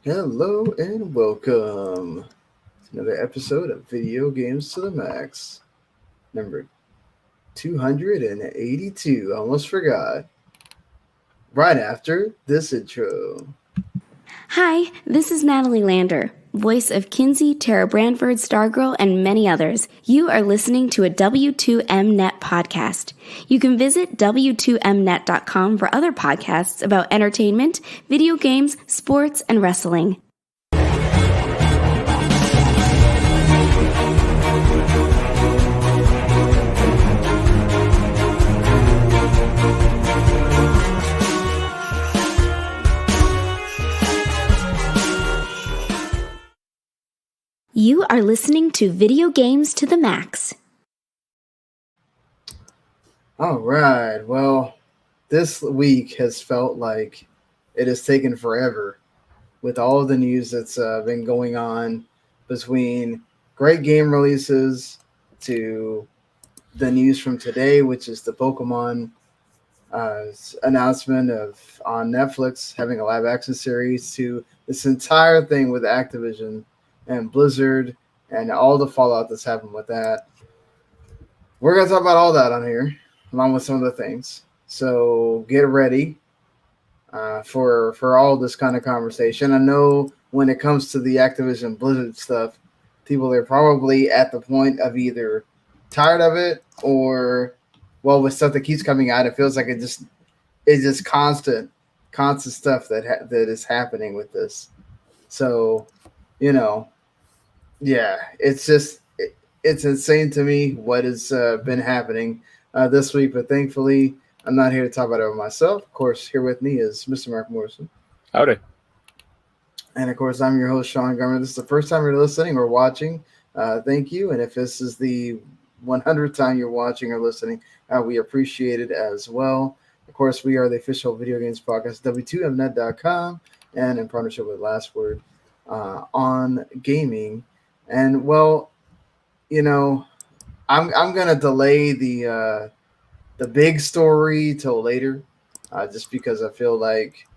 Hello and welcome to another episode of Video Games to the Max, number 282. I almost forgot. Right after this intro. Hi, this is Natalie Lander, voice of Kinsey, Tara Branford, Stargirl, and many others. You are listening to a W2M Net podcast. You can visit W2Mnet.com for other podcasts about entertainment, video games, sports, and wrestling. You are listening to Video Games to the Max. All right. Well, this week has felt like it has taken forever with all of the news that's been going on between great game releases to the news from today, which is the Pokemon announcement of on Netflix having a live action series, to this entire thing with Activision and Blizzard and all the fallout that's happened with that. We're going to talk about all that on here, along with some of the things. So get ready for all this kind of conversation. I know when it comes to the Activision Blizzard stuff, people are probably at the point of either tired of it or, well, with stuff that keeps coming out, it feels like it's just constant stuff that is happening with this. So, yeah, it's insane to me what has been happening this week. But thankfully, I'm not here to talk about it myself. Of course, here with me is Mr. Mark Morrison. Howdy. And of course, I'm your host, Sean Gummer. This is the first time you're listening or watching. Thank you. And if this is the 100th time you're watching or listening, we appreciate it as well. Of course, we are the official video games podcast, W2Mnet.com, and in partnership with Last Word on gaming. And well, I'm gonna delay the big story till later, just because I feel like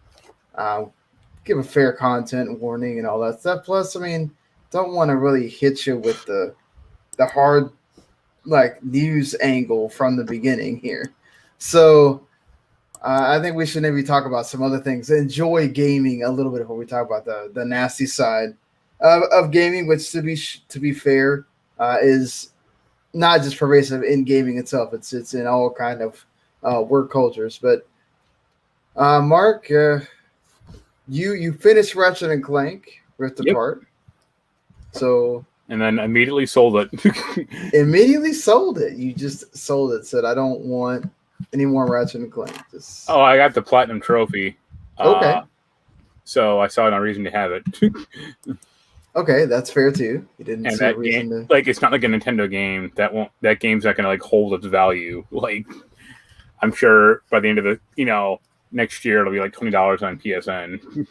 give a fair content warning and all that stuff. Plus, I mean, don't want to really hit you with the hard news angle from the beginning here. So I think we should maybe talk about some other things. Enjoy gaming a little bit before we talk about the nasty side of gaming, which to be fair is not just pervasive in gaming itself. It's in all kind of work cultures. But Mark, you finished Ratchet and Clank Rift Apart, so and then immediately sold it. Immediately sold it. You just sold it. Said I don't want any more Ratchet and Clank. I got the platinum trophy. Okay. So I saw no reason to have it. Okay, that's fair too. You didn't see a reason to. It's not like a Nintendo game that game's not gonna hold its value. I'm sure by the end of the next year it'll be like $20 on PSN.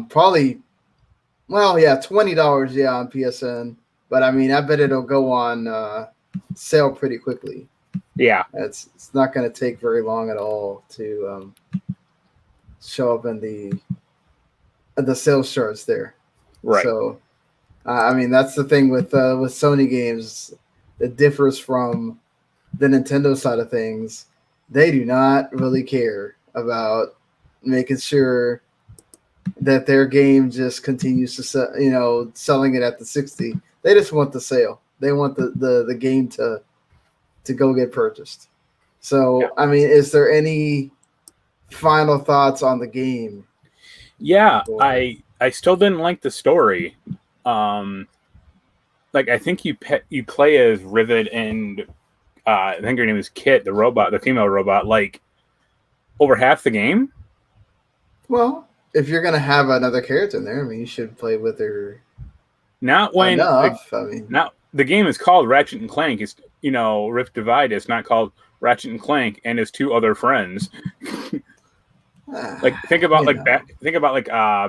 Probably. Well, yeah, $20, on PSN. But I mean, I bet it'll go on sale pretty quickly. Yeah, it's not going to take very long at all to show up in the sales charts there. Right. So, I mean, that's the thing with Sony games. It differs from the Nintendo side of things. They do not really care about making sure that their game just continues to sell, selling it at the 60. They just want the sale. They want the game to go get purchased. So, yeah. I mean, is there any final thoughts on the game? Yeah, I still didn't like the story. I think you play as Rivet and I think her name is Kit, the female robot, over half the game. Well, if you're gonna have another character in there, I mean, you should play with her. Not when enough. Now the game is called Ratchet and Clank. It's Rift Divide. It's not called Ratchet and Clank and his two other friends. Think about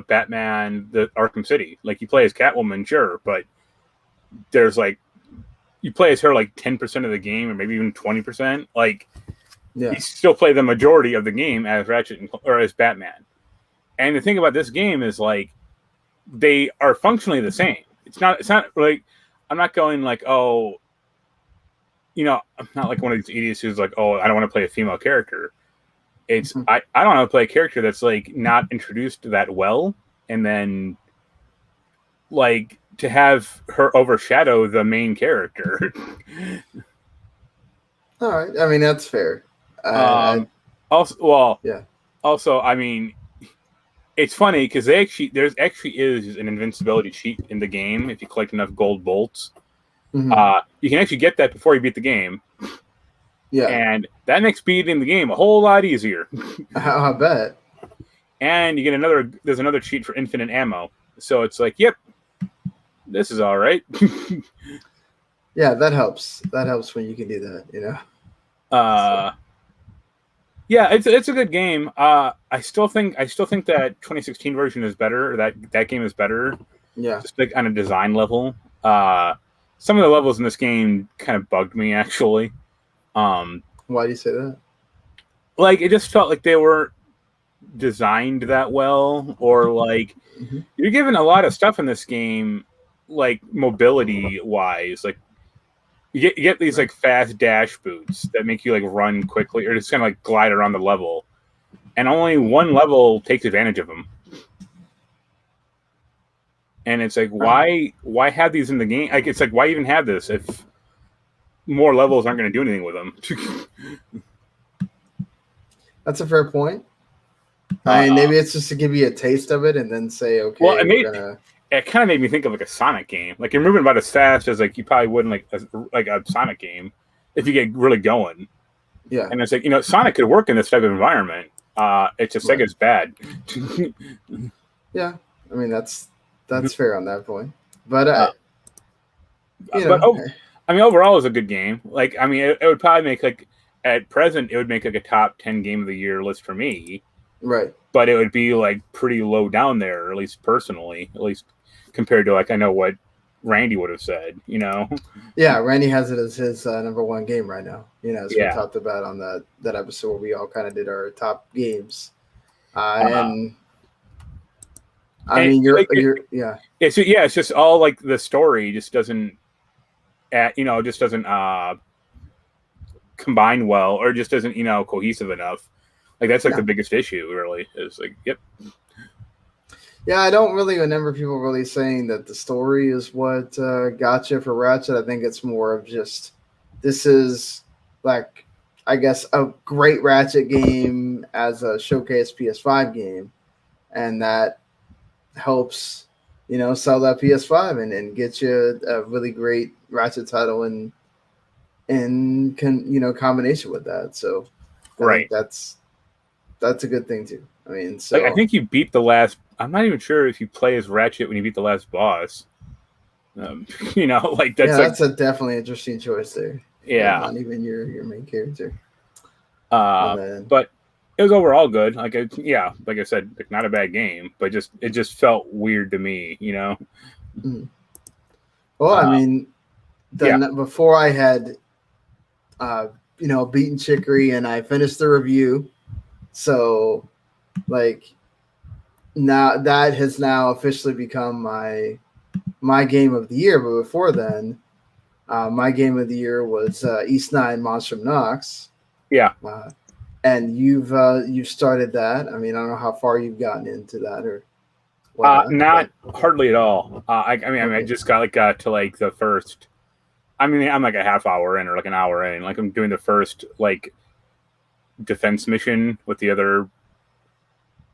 Batman, the Arkham City. You play as Catwoman, sure, but there's you play as her 10% of the game, or maybe even 20%. You still play the majority of the game as Ratchet or as Batman. And the thing about this game is like they are functionally the same. It's not like I'm not going like, oh, you know, I'm not like one of these idiots who's like, oh, I don't want to play a female character. It's I don't want to play a character that's like not introduced that well, and then like to have her overshadow the main character. All right, I mean that's fair. Also, yeah. Also, I mean, it's funny because there's actually is an invincibility cheat in the game if you collect enough gold bolts. Mm-hmm. You can actually get that before you beat the game. Yeah, and that makes beating the game a whole lot easier. I bet. And you get there's another cheat for infinite ammo. So it's like, yep, this is all right. Yeah, that helps. That helps when you can do that, you know. Yeah, it's a good game. I still think that 2016 version is better. That game is better. Yeah, just like on a design level. Some of the levels in this game kind of bugged me actually. Why do you say that? Like it just felt like they weren't designed that well, or like you're given a lot of stuff in this game, like mobility wise, like you get these like fast dash boots that make you like run quickly or just kind of like glide around the level, and only one level takes advantage of them. And it's like, why have these in the game? Like, it's like, why even have this if more levels aren't going to do anything with them? That's a fair point. I mean, maybe it's just to give you a taste of it and then say, okay, well, it kind of made me think of like a Sonic game. Like you're moving about as fast as like you probably wouldn't like a Sonic game if you get really going. Yeah. And it's like, you know, Sonic could work in this type of environment. It's just Sega's bad. Yeah. I mean, that's fair on that point. But you know, I mean, overall, it's a good game. Like, I mean, it would probably make like at present, it would make like a top 10 game of the year list for me. Right. But it would be like pretty low down there, or at least personally, at least compared to like I know what Randy would have said, you know. Yeah, Randy has it as his number one game right now. You know, as we talked about on that episode where we all kind of did our top games. And I mean, it's just all like the story just doesn't, combine well, or just doesn't, cohesive enough. Like that's like the biggest issue, really. Is like, yep. Yeah, I don't really remember people really saying that the story is what got you for Ratchet. I think it's more of just this is like, I guess, a great Ratchet game as a showcase PS5 game, and that helps, sell that PS5 and get you a really great Ratchet title in combination with that. So I think that's a good thing too. I mean, so like, I think you beat the last. I'm not even sure if you play as Ratchet when you beat the last boss. Like that's that's a definitely interesting choice there. Yeah, not even your main character. But it was overall good. Like like I said, like not a bad game, but it just felt weird to me. Mm. Well, I mean, before I had, beaten Chicory and I finished the review, so like now that has now officially become my game of the year. But before then, my game of the year was East 9 Monstrum Nox. Yeah. And you've started that. I mean, I don't know how far you've gotten into that or whatnot. Not hardly at all. I just got to like the first. I mean, I'm like a half hour in or like an hour in. Like I'm doing the first like defense mission with the other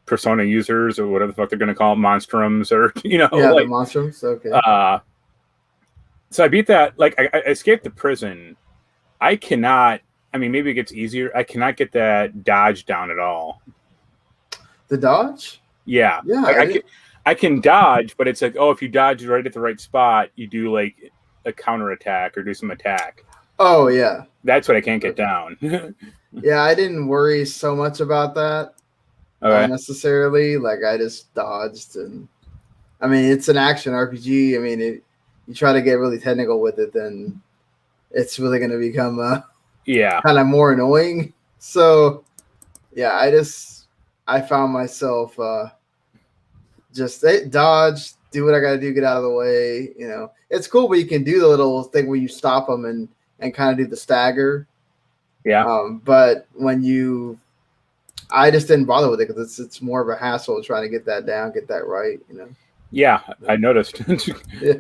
Persona users or whatever the fuck they're going to call it, Monstrums or the Monstrums. Okay. So I beat that. Like I escaped the prison. I cannot. I mean, maybe it gets easier. I cannot get that dodge down at all. The dodge? Yeah. Yeah. I can dodge, but it's like, oh, if you dodge right at the right spot, you do like a counter attack or do some attack. Oh yeah. That's what I can't get down. Yeah, I didn't worry so much about that. Necessarily. Like I just dodged, and I mean it's an action RPG. I mean, you try to get really technical with it, then it's really going to become kind of more annoying. So yeah, I found myself just dodge, do what I got to do, get out of the way. You know, it's cool, but you can do the little thing where you stop them and kind of do the stagger. Yeah. But I just didn't bother with it because it's more of a hassle trying to get that down, get that right. You know. Yeah, I noticed. Yeah.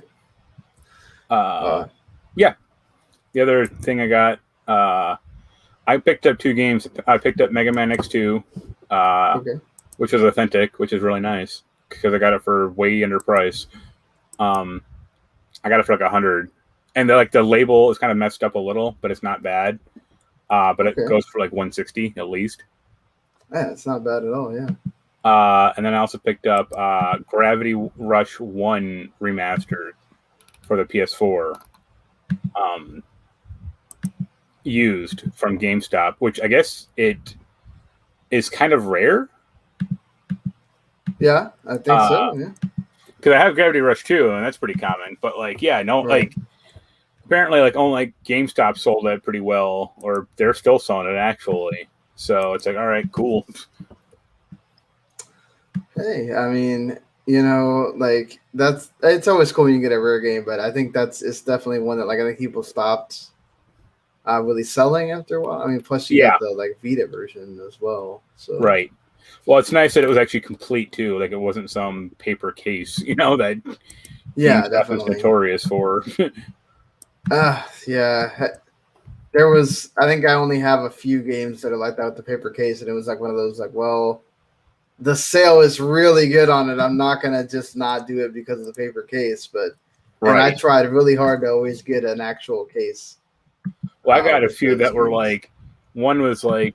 Yeah. The other thing I got, I picked up 2 games. I picked up Mega Man X2, which is authentic, which is really nice because I got it for way under price. I got it for like $100, and the label is kind of messed up a little, but it's not bad. But it goes for like $160 at least. Yeah, it's not bad at all. Yeah. And then I also picked up Gravity Rush 1 Remastered for the PS4. Used from GameStop, which I guess it is kind of rare. Yeah, I think so. Yeah. Because I have Gravity Rush 2, and that's pretty common. But apparently only GameStop sold it pretty well, or they're still selling it actually. So it's like, all right, cool. Hey, I mean, you know, it's always cool when you get a rare game, but I think it's definitely one that I think people stopped really selling after a while. I mean, plus you got the Vita version as well. So right. Well, it's nice that it was actually complete too. Like it wasn't some paper case, that definitely is notorious for. Yeah. There was, I think I only have a few games that are like that with the paper case, and it was one of those well, the sale is really good on it. I'm not gonna just not do it because of the paper case, but and I tried really hard to always get an actual case. Well, I got a few that were one was the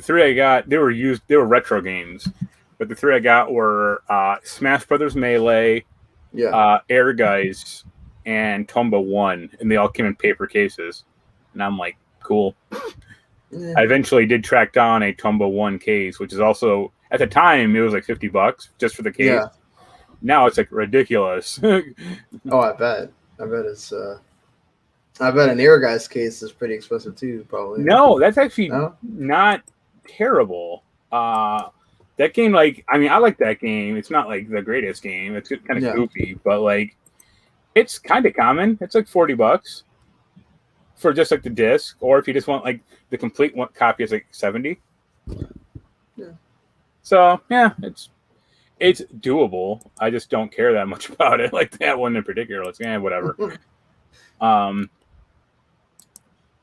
3 I got. They were retro games, but the 3 I got were Smash Brothers Melee, Air Guys, and Tomba 1, and they all came in paper cases. And I'm like, cool. Yeah. I eventually did track down a Tomba 1 case, which is also, at the time, it was $50 just for the case. Yeah. Now it's ridiculous. Oh, I bet it's I bet an Air Guys case is pretty expensive too, probably. No, that's actually not terrible. That game, I like that game. It's not the greatest game. It's kind of goofy, but it's kind of common. It's $40 for just the disc, or if you just want the complete copy, is $70. Yeah. So yeah, it's doable. I just don't care that much about it. That one in particular. Whatever.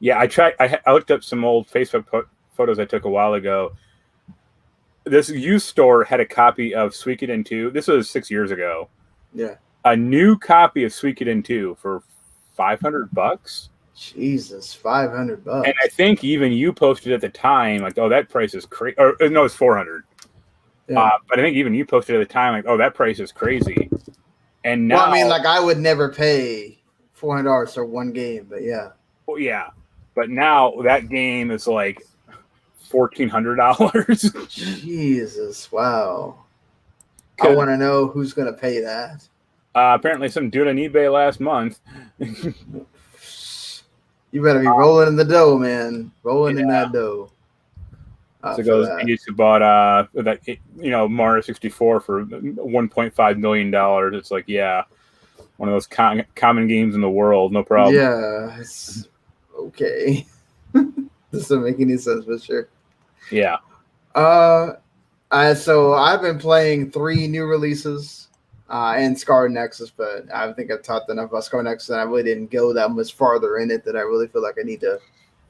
Yeah, I looked up some old Facebook photos I took a while ago. This used store had a copy of Suikoden 2. This was 6 years ago. Yeah. A new copy of Suikoden 2 for $500. Jesus, $500. And I think even you posted at the time, that price is crazy. Or no, it's $400. Yeah. But I think even you posted at the time, that price is crazy. And now, I would never pay $400 for one game, but yeah. Well, yeah, but now that game is $1,400. Jesus, wow! I want to know who's going to pay that. Apparently, some dude on eBay last month. You better be rolling in the dough, man. Rolling in that dough. So he used to bought Mario 64 for $1.5 million. It's one of those common games in the world, no problem. Yeah, it's okay. This doesn't make any sense, but sure. Yeah. So I've been playing 3 new releases. And Scar Nexus, but I think I've talked enough about Scar Nexus, and I really didn't go that much farther in it that I really feel like I need to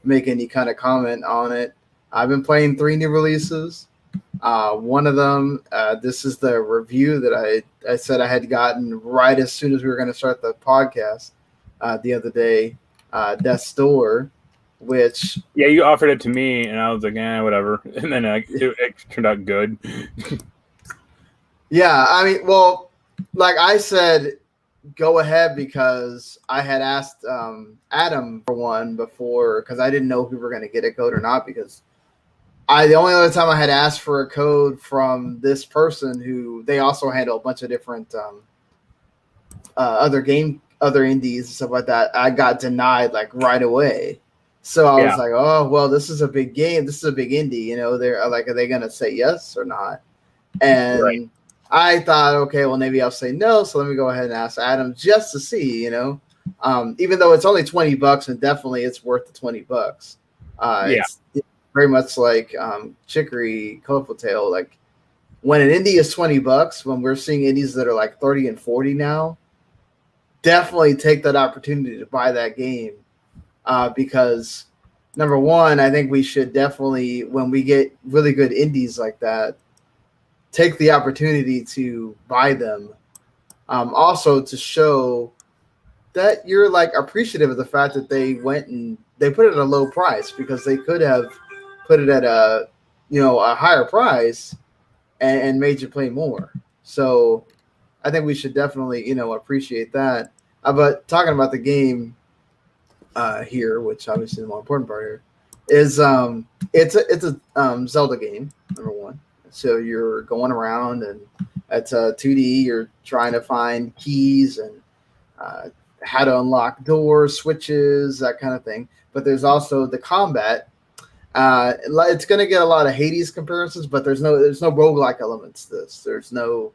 make any kind of comment on it. I've been playing 3 new releases. One of them, this is the review that I said I had gotten right as soon as we were going to start the podcast the other day, Death's Door, which... Yeah, you offered it to me, and I was like, whatever. And then it turned out good. Yeah, I mean, well... I said, go ahead because I had asked Adam for one before because I didn't know if we were going to get a code or not because the only other time I had asked for a code from this person who they also handle a bunch of different other indies and stuff like that, I got denied right away. So I was like, oh, well, this is a big game. This is a big indie. They're are they going to say yes or not? And I thought, okay, well, maybe I'll say no. So let me go ahead and ask Adam just to see, even though it's only $20 and definitely it's worth the $20. It's very much like Chicory Colorful Tale. Like when an indie is $20, when we're seeing indies that are like 30 and 40 now, definitely take that opportunity to buy that game because number one, I think we should definitely, when we get really good indies like that, take the opportunity to buy them. Also to show that you're like appreciative of the fact that they went and they put it at a low price, because they could have put it at a higher price and made you play more. So I think we should definitely appreciate that. But talking about the game here, which obviously the more important part here is it's a Zelda game, number one. So you're going around and it's a 2D. You're trying to find keys and how to unlock doors, switches, that kind of thing. But there's also the combat. It's going to get a lot of Hades comparisons, but there's no roguelike elements to this. There's no,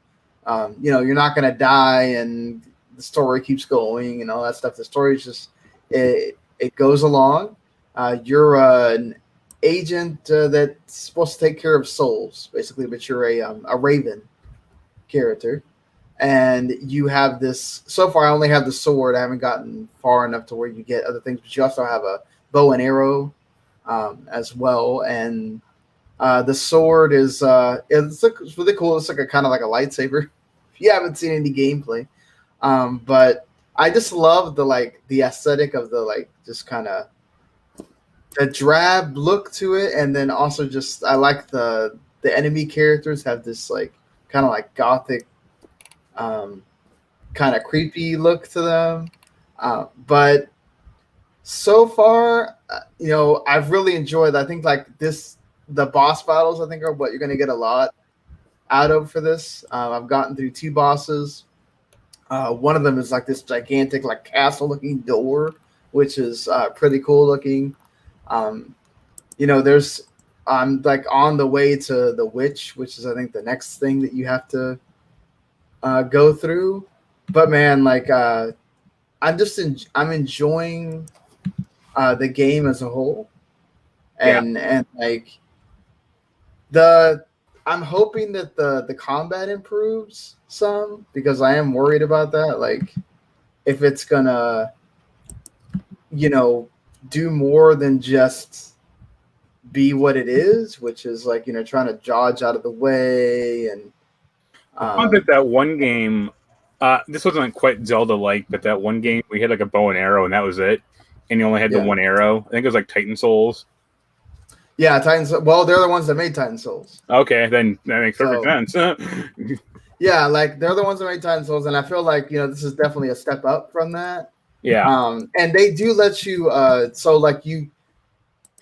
you're not going to die and the story keeps going and all that stuff. The story is just, it goes along. You're an agent that's supposed to take care of souls, basically, but you're a raven character. And you have this, so far I only have the sword. I haven't gotten far enough to where you get other things, but you also have a bow and arrow as well. And the sword is it's really cool. It's like a kind of like a lightsaber. If you haven't seen any gameplay, but I just love the aesthetic of the just kind of a drab look to it, and then also just I like the enemy characters have this kind of gothic, kind of creepy look to them. But so far, I've really enjoyed. I think the boss battles, I think, are what you're going to get a lot out of for this. I've gotten through 2 bosses. One of them is this gigantic castle-looking door, which is pretty cool looking. I'm on the way to the witch, which is I think the next thing that you have to go through. But man, I'm enjoying the game as a whole, and I'm hoping that the combat improves some, because I am worried about that. If it's gonna, do more than just be what it is, which is trying to dodge out of the way. And I think that one game, this wasn't quite Zelda-like, but that one game we had a bow and arrow and that was it, and you only had the one arrow. I think it was Titan Souls. Yeah, Titan Souls. Well, they're the ones that made Titan Souls. Okay, then that makes perfect sense. Yeah, they're the ones that made Titan Souls, and I feel this is definitely a step up from that. Yeah. And they do let you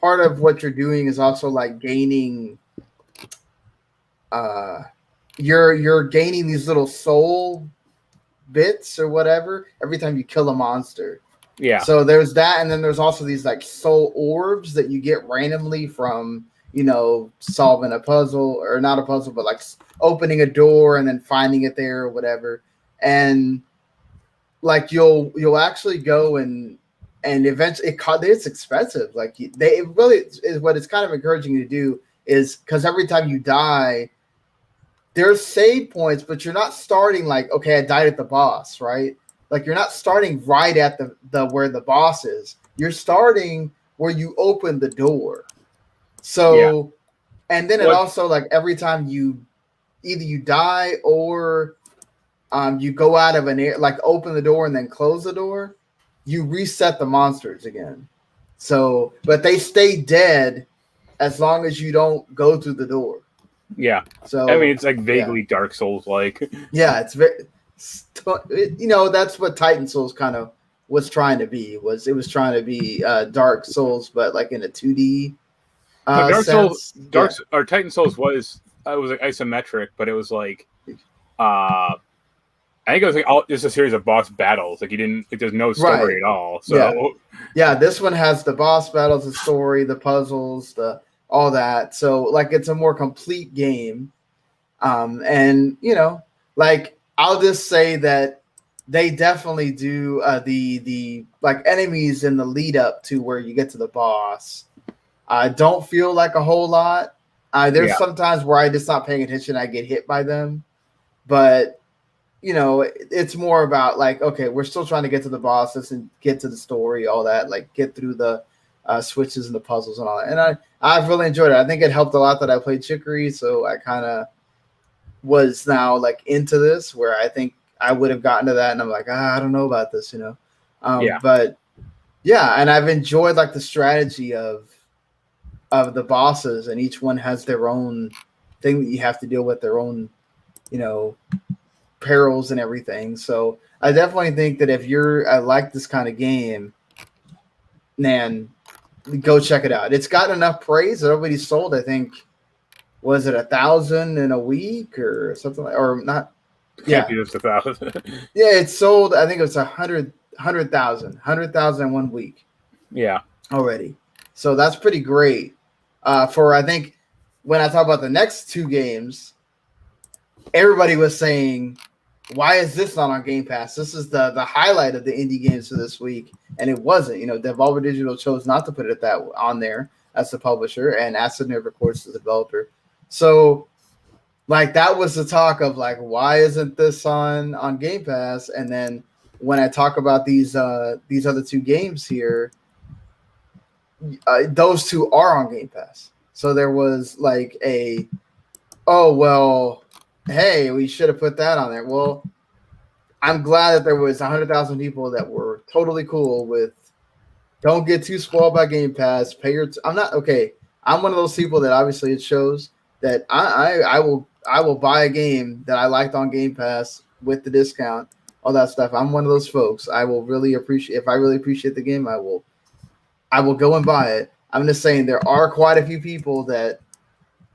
part of what you're doing is also gaining you're gaining these little soul bits or whatever every time you kill a monster. Yeah. So there's that, and then there's also these soul orbs that you get randomly from solving a puzzle, or not a puzzle, but opening a door and then finding it there or whatever. And you'll actually go and eventually it's expensive. It really is what it's kind of encouraging you to do, is because every time you die, there's save points, but you're not starting okay, I died at the boss, right? You're not starting right at the where the boss is. You're starting where you open the door. So, and then it also every time either you die or you go out of an air, open the door and then close the door, you reset the monsters again. So, but they stay dead as long as you don't go through the door. Yeah. So I mean, it's vaguely Dark Souls like. Yeah, it's very. That's what Titan Souls kind of was trying to be. It was trying to be Dark Souls, but in a 2D. Dark sense. Souls, or Titan Souls was isometric, but it was I think it was just a series of boss battles. You didn't there's no story at all. So yeah, this one has the boss battles, the story, the puzzles, all that. So it's a more complete game. And like I'll just say that they definitely do the like enemies in the lead up to where you get to the boss. I don't feel like a whole lot. There's sometimes where I just not paying attention, I get hit by them, but it's more about like, okay, we're still trying to get to the bosses and get to the story, all that, like get through the switches and the puzzles and all that. And I've really enjoyed it. I think it helped a lot that I played Chicory, so I kind of was now like into this, where I think I would have gotten to that, and I'm like, I don't know about this, But yeah, and I've enjoyed like the strategy of the bosses, and each one has their own thing that you have to deal with, their own, perils and everything. So I definitely think that if I like this kind of game, man, go check it out. It's got enough praise that everybody sold, I think, was it 1,000 in a week or something like, or not? Can't be just 1,000. Yeah, it sold, I think it was 100,000 in 1 week. Yeah. Already. So that's pretty great. For, I think, when I talk about the next two games, everybody was saying, why is this not on Game Pass? This is the highlight of the indie games for this week. And it wasn't. Devolver Digital chose not to put it on there as the publisher, and Acid Nerve, of course, the developer. So, like, that was the talk of, like, why isn't this on Game Pass? And then when I talk about these other two games here, those two are on Game Pass. So there was, like, hey, we should have put that on there. Well, I'm glad that there was 100,000 people that were totally cool with, don't get too spoiled by Game Pass. I'm not okay. I'm one of those people that obviously it shows that I will buy a game that I liked on Game Pass with the discount, all that stuff. I'm one of those folks. I will really appreciate, if I really appreciate the game, I will go and buy it. I'm just saying there are quite a few people that,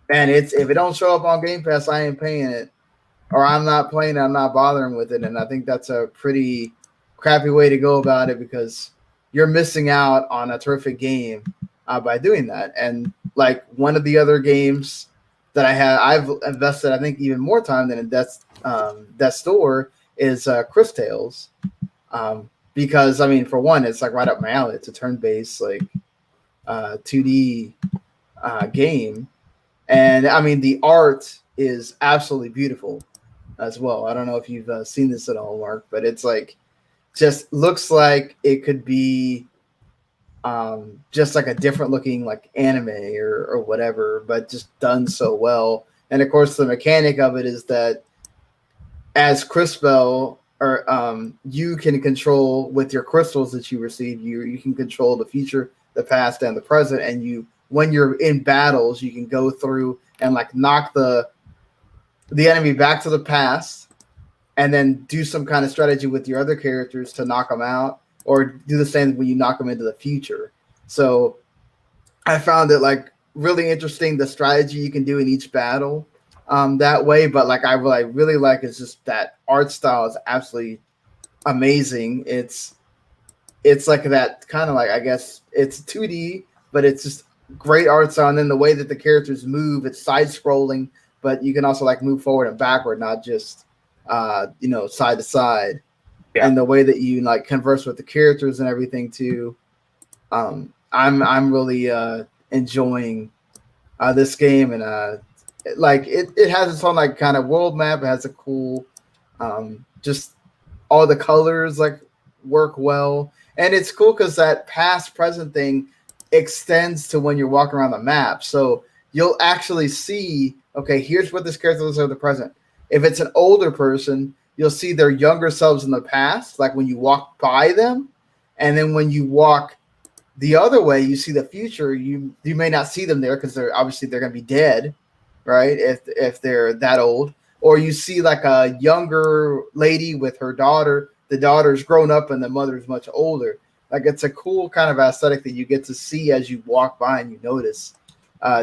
man, if it don't show up on Game Pass, I ain't paying it, or I'm not playing it, I'm not bothering with it. And I think that's a pretty crappy way to go about it, because you're missing out on a terrific game by doing that. And like one of the other games that I've invested, I think, even more time than in Death's Door is Cris Tales. Because, I mean, for one, it's like right up my alley. It's a turn-based, like 2D game. And, I mean, the art is absolutely beautiful as well. I don't know if you've seen this at all, Mark, but it's like, just looks like it could be just like a different looking like anime or whatever, but just done so well. And of course, the mechanic of it is that as Crispell, or you can control with your crystals that you receive, you can control the future, the past, and the present. And when you're in battles, you can go through and like knock the enemy back to the past, and then do some kind of strategy with your other characters to knock them out, or do the same when you knock them into the future. So I found it like really interesting, the strategy you can do in each battle that way. But like I really like is just that art style is absolutely amazing. It's like that kind of like, I guess it's 2D, but it's just great art style. And then the way that the characters move, it's side scrolling, but you can also like move forward and backward, not just side to side. Yeah. And the way that you like converse with the characters and everything too. I'm really enjoying this game, and like it has its own like kind of world map. It has a cool just all the colors like work well, and it's cool because that past present thing extends to when you're walking around the map, so you'll actually see, okay, here's what this character looks like in the present. If it's an older person, you'll see their younger selves in the past, like when you walk by them. And then when you walk the other way, you see the future. You may not see them there because they're going to be dead, right? If they're that old. Or you see like a younger lady with her daughter. The daughter's grown up and the mother's much older. Like it's a cool kind of aesthetic that you get to see as you walk by and you notice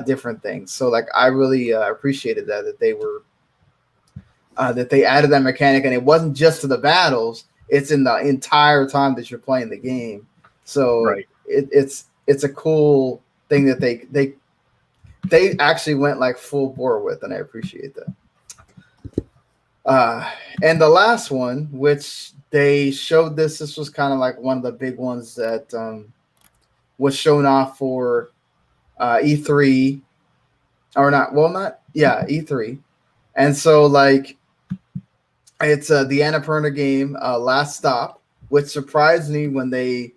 different things. So like I really appreciated that they were that they added that mechanic, and it wasn't just to the battles, it's in the entire time that you're playing the game. So right. It's a cool thing that they actually went like full bore with, and I appreciate that. And the last one, which they showed this was kind of like one of the big ones that was shown off for E3 or not. Well, not yeah, E3. And so like it's the Annapurna game, Last Stop, which surprised me when they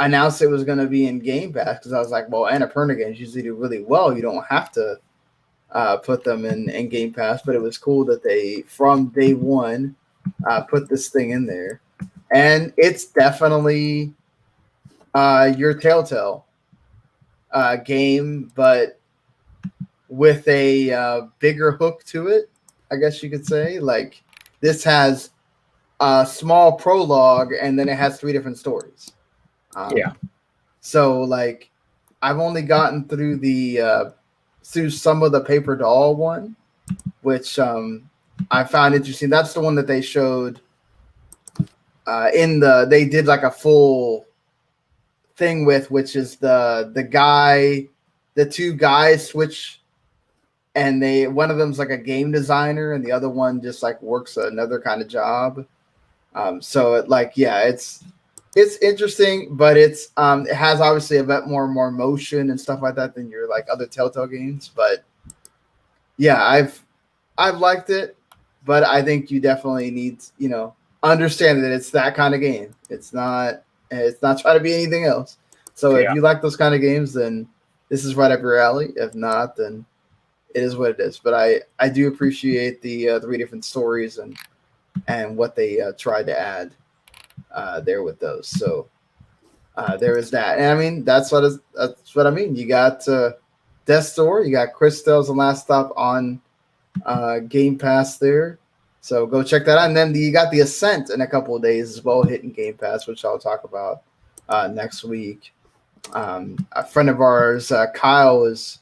announced it was going to be in Game Pass because I was like, well, Annapurna games usually do really well. You don't have to put them in Game Pass, but it was cool that they, from day one, put this thing in there. And it's definitely your Telltale game, but with a bigger hook to it, I guess you could say. Like, this has a small prologue, and then it has 3 different stories. Yeah. So, like, I've only gotten through through some of the paper doll one, which I found interesting. That's the one that they showed they did like a full thing with, which is the 2 guys switch, and one of them's like a game designer and the other one just like works another kind of job. So it's interesting, but it has obviously a bit more motion and stuff like that than your like other Telltale games. But yeah, I've liked it, but I think you definitely need understand that it's that kind of game. It's not trying to be anything else. So if you like those kind of games, then this is right up your alley. If not, then it is what it is. But I do appreciate the 3 different stories and what they tried to add there with those. So there is that. And I mean, that's what I mean. You got Death's Door, you got Cris Tales and Last Stop on Game Pass there. So go check that out. And then you got The Ascent in a couple of days as well, hitting Game Pass, which I'll talk about next week. A friend of ours, Kyle, is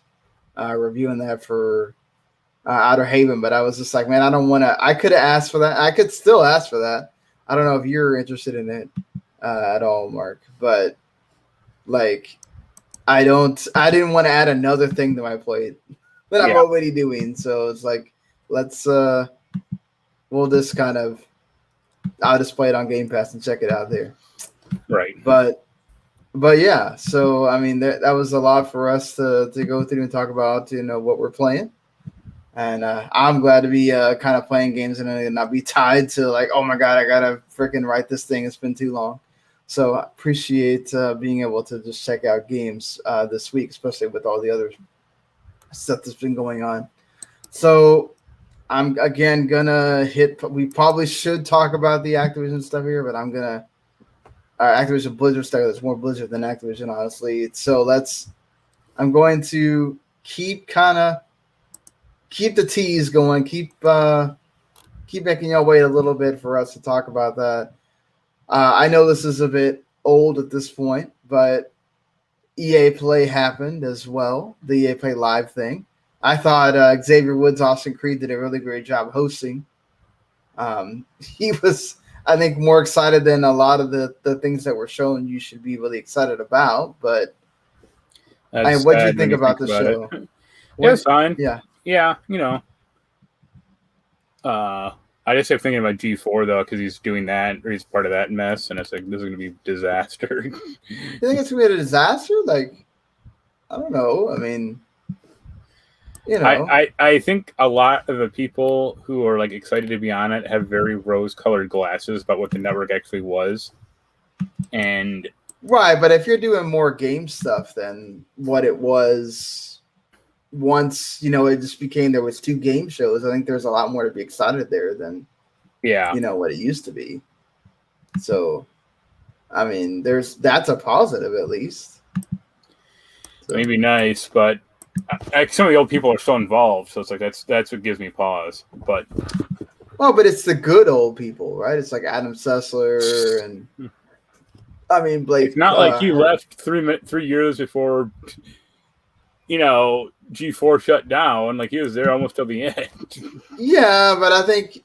reviewing that for Outer Haven, but I was just like, man, I don't want to. I could have asked for that. I could still ask for that. I don't know if you're interested in it at all, Mark, but like, I didn't want to add another thing to my plate that I'm already doing. So it's like, let's we'll just kind of, I'll just play it on Game Pass and check it out there. Right. But yeah, so I mean, that was a lot for us to go through and talk about, what we're playing. And I'm glad to be kind of playing games and not be tied to like, oh my God, I got to freaking write this thing. It's been too long. So I appreciate being able to just check out games this week, especially with all the other stuff that's been going on. So I'm again gonna we probably should talk about the Activision stuff here, but I'm gonna Activision Blizzard stuff. There's more Blizzard than Activision, honestly. So I'm going to keep the tease going, keep making y'all wait a little bit for us to talk about that. I know this is a bit old at this point, but EA Play happened as well, the EA Play Live thing. I thought Xavier Woods, Austin Creed did a really great job hosting. He was, I think, more excited than a lot of the things that were shown you should be really excited about. But what did you think about the show? Yeah, it's fine. Yeah. Yeah, I just kept thinking about G4 though, because he's doing that, or he's part of that mess, and it's like, this is going to be a disaster. You think it's going to be a disaster? Like, I don't know. I mean, I think a lot of the people who are like excited to be on it have very rose-colored glasses about what the network actually was, and right. But if you're doing more game stuff than what it was once, it just became there was 2 game shows. I think there's a lot more to be excited there than what it used to be. So, I mean, that's a positive at least. So. Maybe nice, but some of the old people are so involved, so it's like that's what gives me pause. But it's the good old people, right? It's like Adam Sessler and I mean Blake. It's not like he left 3 years before G4 shut down. Like, he was there almost till the end. Yeah, but I think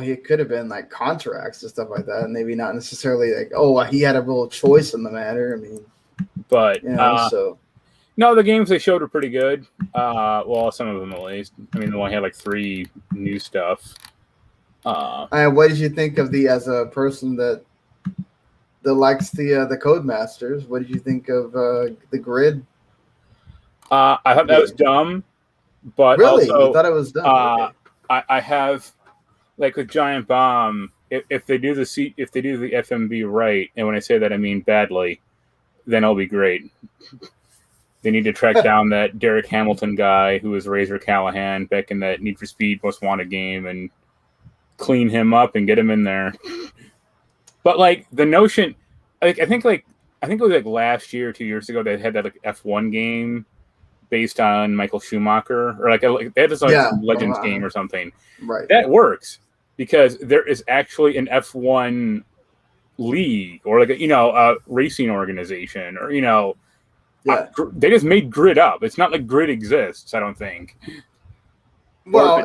he could have been like contracts and stuff like that, and maybe not necessarily like, he had a real choice in the matter. I mean, but so. No, the games they showed were pretty good. Some of them at least. I mean, they only had like 3 new stuff. And what did you think of as a person that likes the Codemasters? What did you think of the grid? I thought that was dumb, but really, also you thought it was dumb. Okay. I have, like with Giant Bomb, if they do the FMV right, and when I say that I mean badly, then it'll be great. They need to track down that Derek Hamilton guy who was Razor Callahan back in that Need for Speed Most Wanted game and clean him up and get him in there. But like the notion, I think it was like last year, 2 years ago, they had that like F1 game based on Michael Schumacher, or like they had this some Legends game or something. Right. That works because there is actually an F1 league or like a racing organization, or they just made Grid up. It's not like Grid exists, I don't think. Well,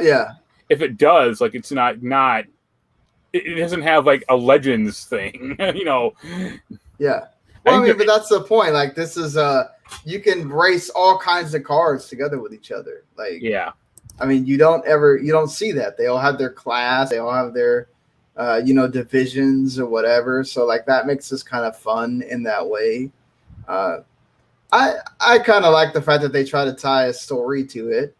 if it does, like it's not it doesn't have like a Legends thing, Yeah. Well, but that's the point. Like this is you can race all kinds of cars together with each other. Like I mean, you don't see that. They all have their class, they all have their divisions or whatever. So like that makes this kind of fun in that way. I kind of like the fact that they try to tie a story to it.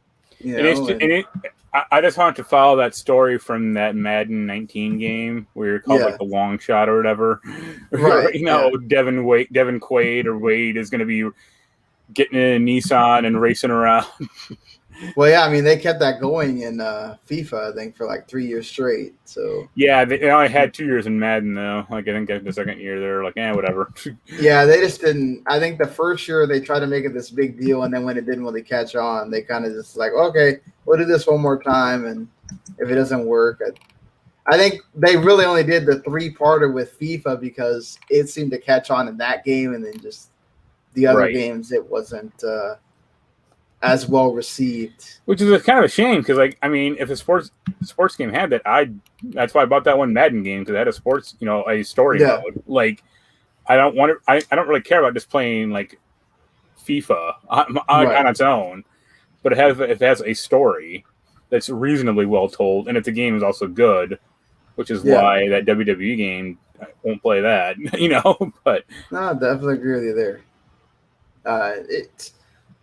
I just wanted to follow that story from that Madden 19 game where you're called like the long shot or whatever. Right. Devin Quaid or Wade is going to be getting in a Nissan and racing around. Well, yeah, I mean, they kept that going in FIFA, I think, for like 3 years straight. So yeah, they only had 2 years in Madden, though. Like, I think the second year, they're like, whatever. Yeah, they just didn't. I think the first year they tried to make it this big deal, and then when it didn't really catch on, they kind of just like, okay, we'll do this one more time, and if it doesn't work, I think they really only did the 3-parter with FIFA because it seemed to catch on in that game, and then just the other games, it wasn't as well received, which is kind of a shame because, like, I mean, if a sports game had that, that's why I bought that one Madden game, because it had a sports, a story mode. Like, I don't really care about just playing like FIFA on its own, but if it has a story that's reasonably well told, and if the game is also good, which is why that WWE game, I won't play that, But no, I definitely agree with you there.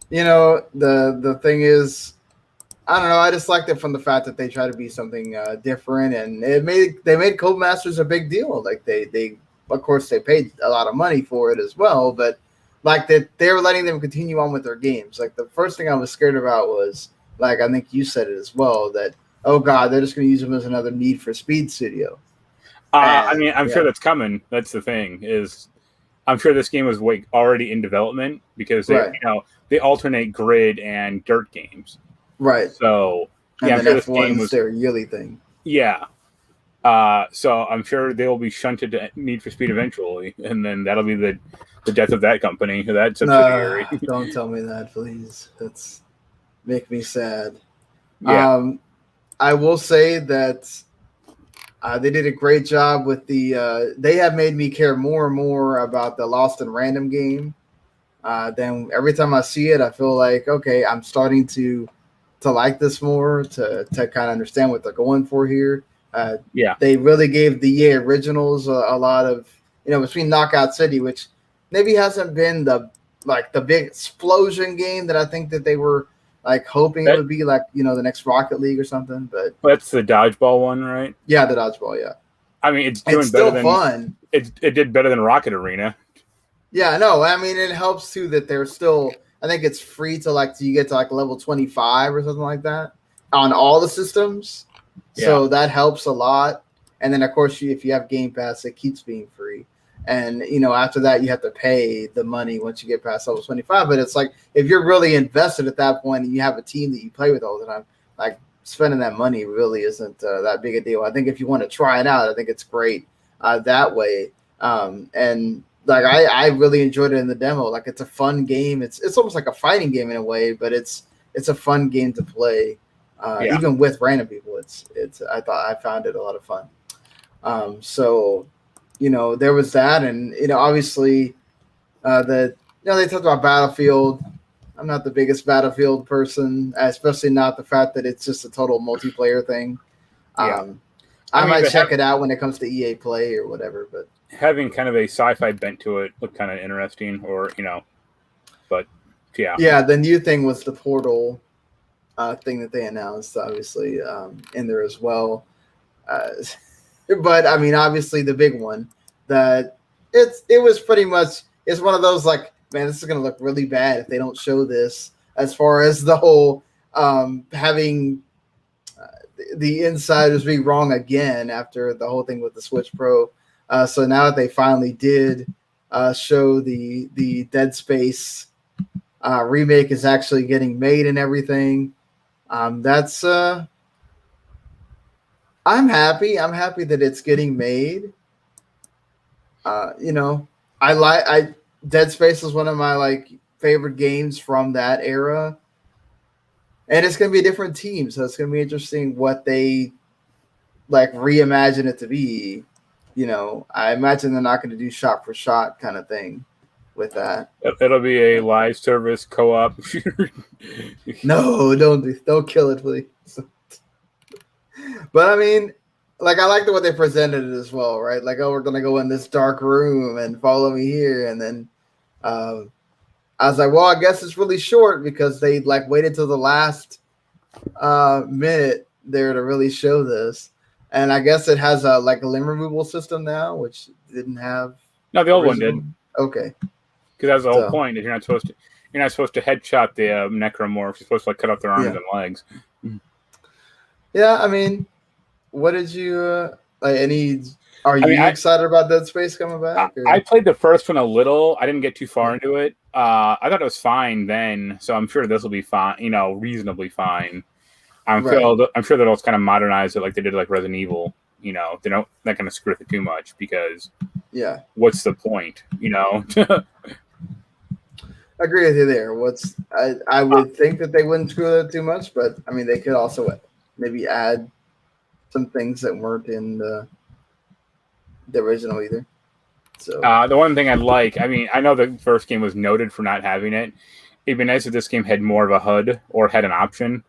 The thing is, I don't know. I just liked it from the fact that they try to be something different, and they made Codemasters a big deal. Like they of course they paid a lot of money for it as well, but like that they were letting them continue on with their games. Like the first thing I was scared about was, like, I think you said it as well, that oh god, they're just going to use them as another Need for Speed studio. I mean, I'm sure that's coming. That's the thing is, I'm sure this game was already in development because they alternate grid and dirt games. Right. So and I'm sure this game was their yearly thing. Yeah. So I'm sure they will be shunted to Need for Speed eventually, and then that'll be the death of that company, that subsidiary. Don't tell me that, please. That's make me sad. Yeah. I will say that they did a great job with the. They have made me care more and more about the Lost in Random game. Then every time I see it, I feel like, okay, I'm starting to like this more, to kind of understand what they're going for here. They really gave the EA Originals a lot of, between Knockout City, which maybe hasn't been the big explosion game that I think that they were like hoping it would be, like, the next Rocket League or something. But that's the dodgeball one, right? Yeah, the dodgeball. Yeah. I mean, it's doing better than fun. It did better than Rocket Arena. Yeah, no, I mean, it helps too that they're still, I think it's free to you get to like level 25 or something like that on all the systems. Yeah. So that helps a lot. And then of course, if you have Game Pass, it keeps being free. And, after that, you have to pay the money once you get past level 25. But it's like, if you're really invested at that point and you have a team that you play with all the time, like, spending that money really isn't that big a deal. I think if you want to try it out, I think it's great that way. And like, I really enjoyed it in the demo. Like, it's a fun game. It's almost like a fighting game in a way, but it's a fun game to play. Even with random people, I found it a lot of fun. So, there was that, and obviously, they talked about Battlefield. I'm not the biggest Battlefield person, especially not the fact that it's just a total multiplayer thing. I might check it out when it comes to EA Play or whatever. But having kind of a sci-fi bent to it looked kind of interesting, or but yeah. Yeah, the new thing was the Portal thing that they announced, obviously, in there as well. But I mean, obviously, the big one that it was pretty much it's one of those like, man, this is gonna look really bad if they don't show this. As far as the whole having the insiders be wrong again after the whole thing with the Switch Pro. So now that they finally did show the Dead Space remake is actually getting made and everything. That's I'm happy. I'm happy that it's getting made. Dead Space is one of my favorite games from that era. And it's going to be a different team, so it's going to be interesting what they reimagine it to be. I imagine they're not going to do shot for shot kind of thing with that. It'll be a live service co-op. No, don't kill it, please. But I mean, I like the way they presented it as well, right? We're going to go in this dark room and follow me here, and then I was like, well, I guess it's really short because they waited till the last minute there to really show this. And I guess it has a limb removal system now, which didn't have. No, the old one did. Okay. Because that's the whole point. Is you're not supposed to headshot the necromorphs. You're supposed to cut off their arms and legs. Yeah, I mean, what did you Are you excited about Dead Space coming back? I played the first one a little. I didn't get too far into it. I thought it was fine then, so I'm sure this will be fine. Reasonably fine. I'm sure that it's kind of modernized it like they did Resident Evil. They're not going to screw with it too much because what's the point? I agree with you there. I would think that they wouldn't screw with it too much, but I mean they could also maybe add some things that weren't in the original either. So the one thing I'd like, I mean, I know the first game was noted for not having it. It'd be nice if this game had more of a HUD or had an option.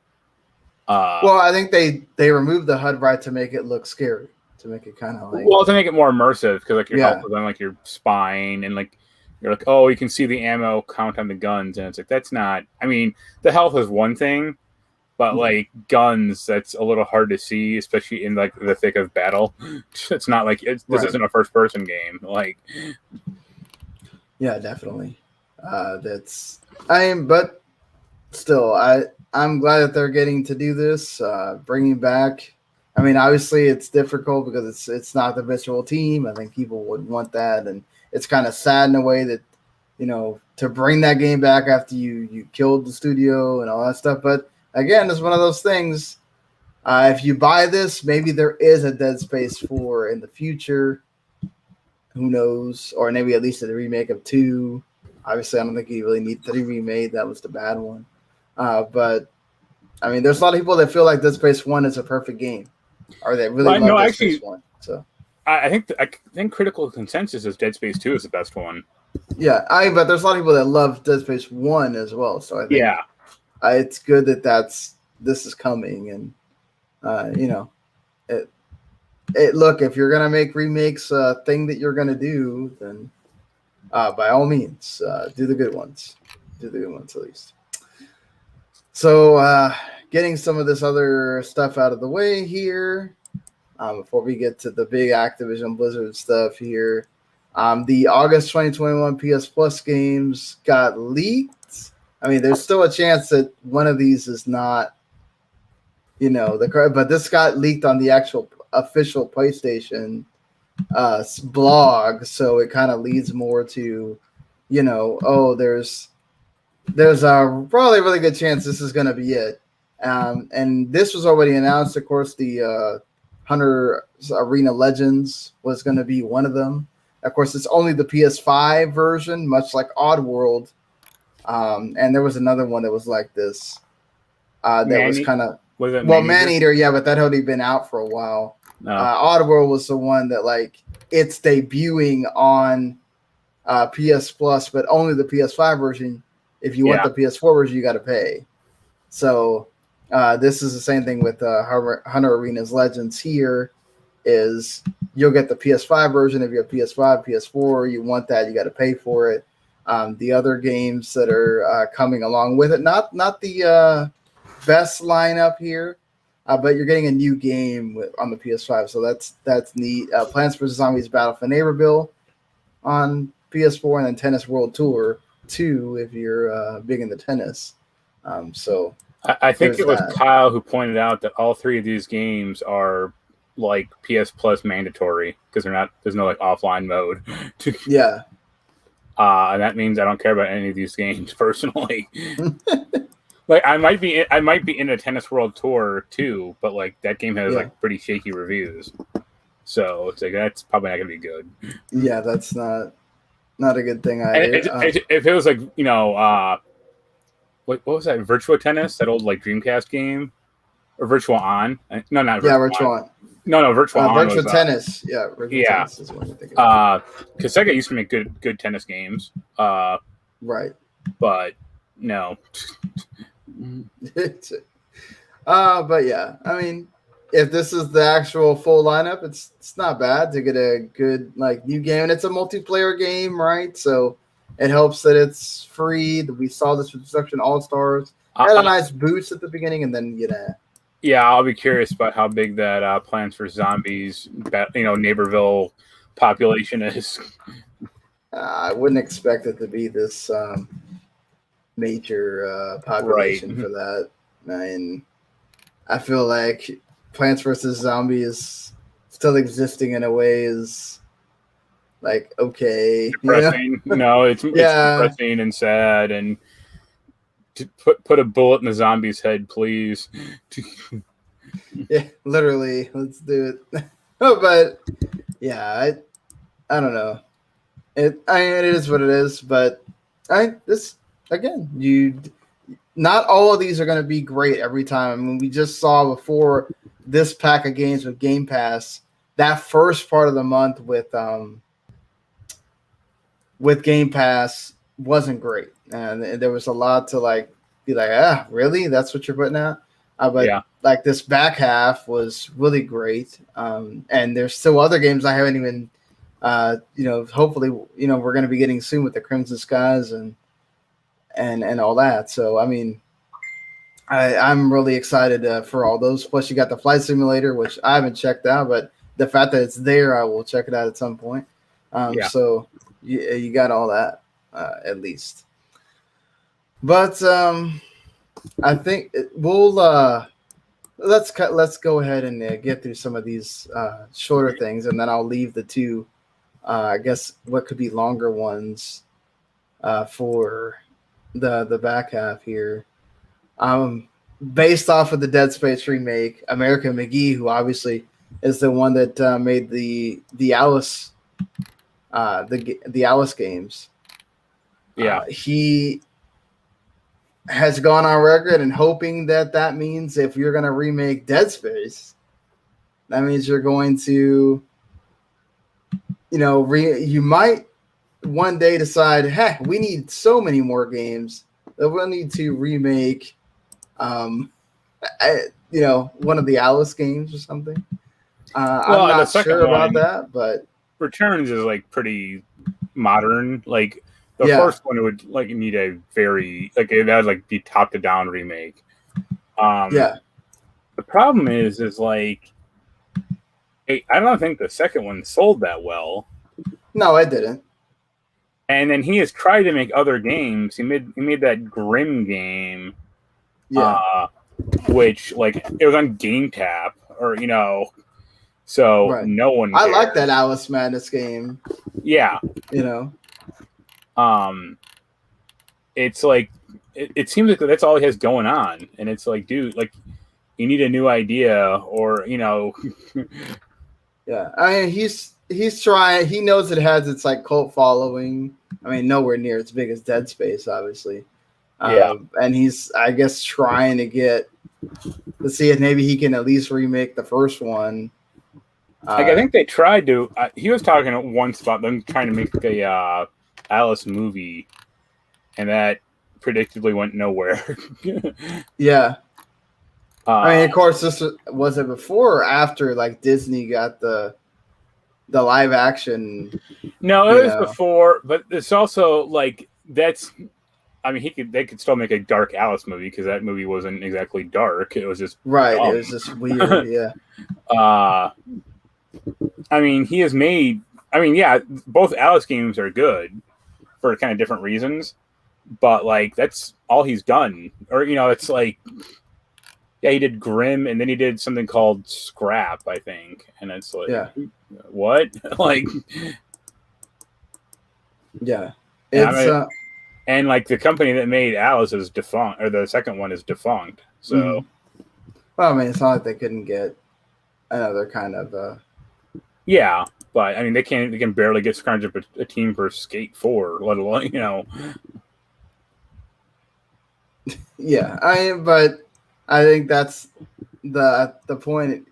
Well, I think they removed the HUD right to make it look scary, to make it kind of to make it more immersive because your health is on your spine and you're oh, you can see the ammo count on the guns and it's that's not. I mean, the health is one thing, but guns, that's a little hard to see, especially in the thick of battle. It's not this isn't a first person game. Yeah, definitely. But still, I'm glad that they're getting to do this, bringing back. I mean, obviously it's difficult because it's not the virtual team. I think people would want that, and it's kind of sad in a way that to bring that game back after you killed the studio and all that stuff. But again, it's one of those things. If you buy this, maybe there is a Dead Space 4 in the future. Who knows? Or maybe at least a remake of 2. Obviously, I don't think you really need 3 remade. That was the bad one. But I mean, there's a lot of people that feel like Dead Space 1 is a perfect game, or they really love Dead Space 1. So I think critical consensus is Dead Space 2 is the best one. Yeah, but there's a lot of people that love Dead Space 1 as well. So I think it's good that this is coming, and look, if you're gonna make remakes a thing that you're gonna do, then by all means do the good ones. Do the good ones at least. So getting some of this other stuff out of the way here before we get to the big Activision Blizzard stuff here. The August 2021 PS Plus games got leaked. I mean, there's still a chance that one of these is not, but this got leaked on the actual official PlayStation blog, so it kind of leads more to, there's a probably a really good chance this is going to be it. And this was already announced. Of course, the Hunter Arena Legends was going to be one of them. Of course, it's only the PS5 version, much like Oddworld. And there was another one that was like this. Was kind of Maneater, yeah, but that had already been out for a while. No. Oddworld was the one that it's debuting on PS Plus, but only the PS5 version. If you want the PS4 version, you got to pay. So this is the same thing with Hunter Arena's Legends here. is you'll get the PS5 version if you have PS5, PS4. You want that, you got to pay for it. The other games that are coming along with it, not the best lineup here, but you're getting a new game on the PS5, so that's neat. Plants vs. Zombies Battle for Neighborville on PS4, and then Tennis World Tour 2 if you're big into tennis. So I think it was Kyle who pointed out that all three of these games are like PS Plus mandatory because there's no like offline mode. Yeah. And that means I don't care about any of these games personally. Like I might be in a Tennis World Tour too, but like that game has like pretty shaky reviews. So it's like that's probably not gonna be good. Yeah, that's not a good thing either. If it was like, you know, what was that? Virtua Tennis, that old like Dreamcast game, or Virtual On? No, not Virtual On. No, Virtual On. Virtual Tennis. Tennis is what you're thinking of. Because Sega used to make good tennis games. Right. But no. But yeah, I mean, if this is the actual full lineup, it's not bad to get a good like new game, and it's a multiplayer game, right? So it helps that it's free. We saw this with Destruction All Stars. Had a nice boost at the beginning, and then Yeah, I'll be curious about how big that Plants vs. Zombies, Neighborville population is. I wouldn't expect it to be this major population for that. I mean, I feel like Plants vs. Zombies still existing in a way is like okay. Depressing. No, it's depressing and sad, and to put a bullet in the zombie's head, please. Yeah, literally. Let's do it. But yeah, I don't know. It is what it is. But not all of these are going to be great every time. I mean, we just saw before this pack of games with Game Pass, that first part of the month with Game Pass wasn't great, and there was a lot to be like, really? That's what you're putting out? But like this back half was really great, and there's still other games I haven't even, hopefully, we're going to be getting soon with the Crimson Skies and all that. So I mean, I'm really excited for all those. Plus, you got the Flight Simulator, which I haven't checked out, but the fact that it's there, I will check it out at some point. So you got all that at least. But I think we'll let's go ahead and get through some of these shorter things, and then I'll leave the two, I guess, what could be longer ones for the back half here. Based off of the Dead Space remake, American McGee, who obviously is the one that made the Alice the Alice games. He has gone on record and hoping that means if you're going to remake Dead Space, that means you're going to, you might one day decide, heck, we need so many more games that we'll need to remake, one of the Alice games or something. I'm not sure about that, but Returns is like pretty modern. Like the first one would like need a very that would like be top to down remake. The problem is like I don't think the second one sold that well. No, it didn't. And then he has tried to make other games. He made that Grim game, which like it was on Game Tap or so no one cares. I like that Alice Madness game. Yeah, it's like it seems like that's all he has going on, and it's like, dude, like you need a new idea, or Yeah, I mean he's trying. He knows it has its like cult following. I mean, nowhere near as big as Dead Space, obviously. And he's, I guess, trying to see if maybe he can at least remake the first one. I think they tried to. He was talking once about them trying to make a Alice movie, and that predictably went nowhere. Yeah. I mean, of course, this was it before or after like Disney got the live action. No, it was before, but it's also like that's. I mean, they could still make a dark Alice movie because that movie wasn't exactly dark. It was just right. dumb. It was just weird. Yeah. I mean, he has made. I mean, yeah, both Alice games are good for kind of different reasons, but like that's all he's done. Or it's like, yeah, he did Grimm, and then he did something called Scrap, I think, and it's like, what? Like, yeah, it's and like the company that made Alice is defunct, or the second one is defunct. So, well, I mean, it's not like they couldn't get another kind of. Yeah, but I mean, they can barely get scrounged up a team for Skate 4, let alone Yeah, but I think that's the point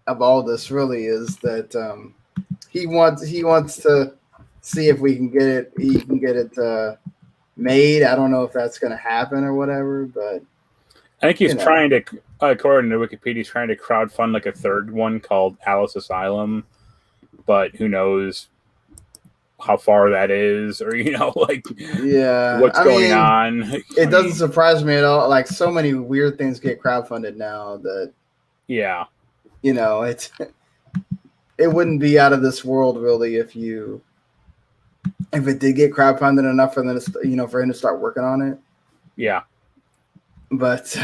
of all this really is that he wants to see if he can get it made. I don't know if that's going to happen or whatever, but I think he's trying to, according to Wikipedia, he's trying to crowdfund like a third one called Alice Asylum, but who knows how far that is, or what's going on. It doesn't surprise me at all. Like so many weird things get crowdfunded now that it wouldn't be out of this world really if it did get crowdfunded enough for them to for him to start working on it. Yeah, but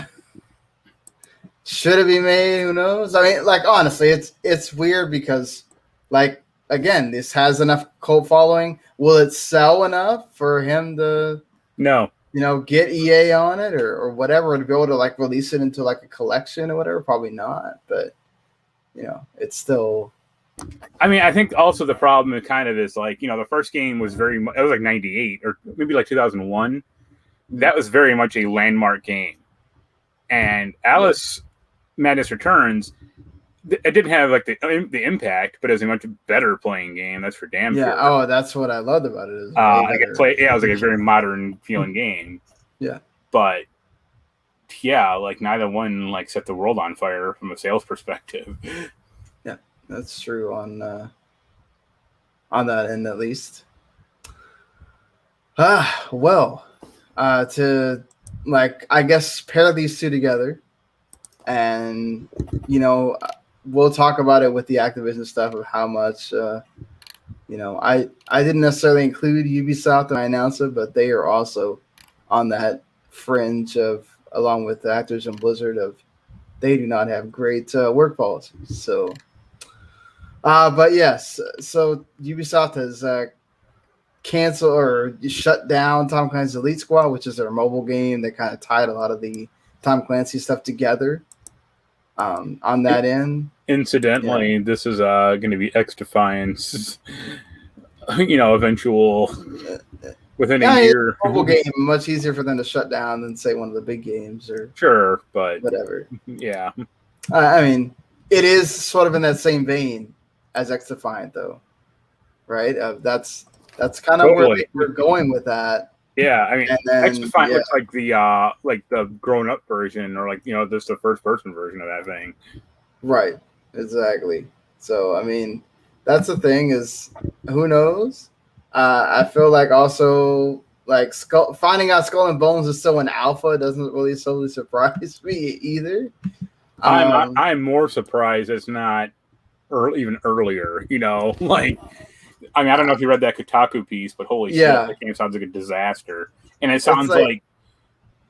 should it be made? Who knows? I mean, like honestly, it's weird because like. Again, this has enough cult following. Will it sell enough for him to get EA on it or whatever to be able to like release it into like a collection or whatever? Probably not, but it's still. I mean, I think also the problem kind of is like the first game was it was like 98 or maybe like 2001. That was very much a landmark game, and Alice Madness Returns. It didn't have like the impact, but it was a much better playing game. That's for damn sure. Oh, that's what I loved about it. It was like a very modern feeling game. Yeah, but like neither one like set the world on fire from a sales perspective. Yeah, that's true on that end at least. Well, to like I guess pair these two together, and we'll talk about it with the Activision stuff of how much, I didn't necessarily include Ubisoft when I announced it, but they are also on that fringe of, along with Activision Blizzard, of they do not have great work policies. So, but yes, so Ubisoft has canceled or shut down Tom Clancy's Elite Squad, which is their mobile game that kind of tied a lot of the Tom Clancy stuff together. On that end, incidentally, this is going to be X-Defiance, eventual within a year. Mobile game much easier for them to shut down than say one of the big games or sure, but whatever. Yeah, I mean, it is sort of in that same vein as X-Defiant, though, right? That's kind of where we're going with that. Yeah, I mean, X-Defiant looks like the grown-up version, or like just the first-person version of that thing. Right, exactly. So, I mean, that's the thing is, who knows? I feel like also like finding out Skull and Bones is still in alpha doesn't really totally surprise me either. I'm more surprised it's not even earlier. Like. I mean, I don't know if you read that Kotaku piece, but holy shit, that game sounds like a disaster. And it sounds like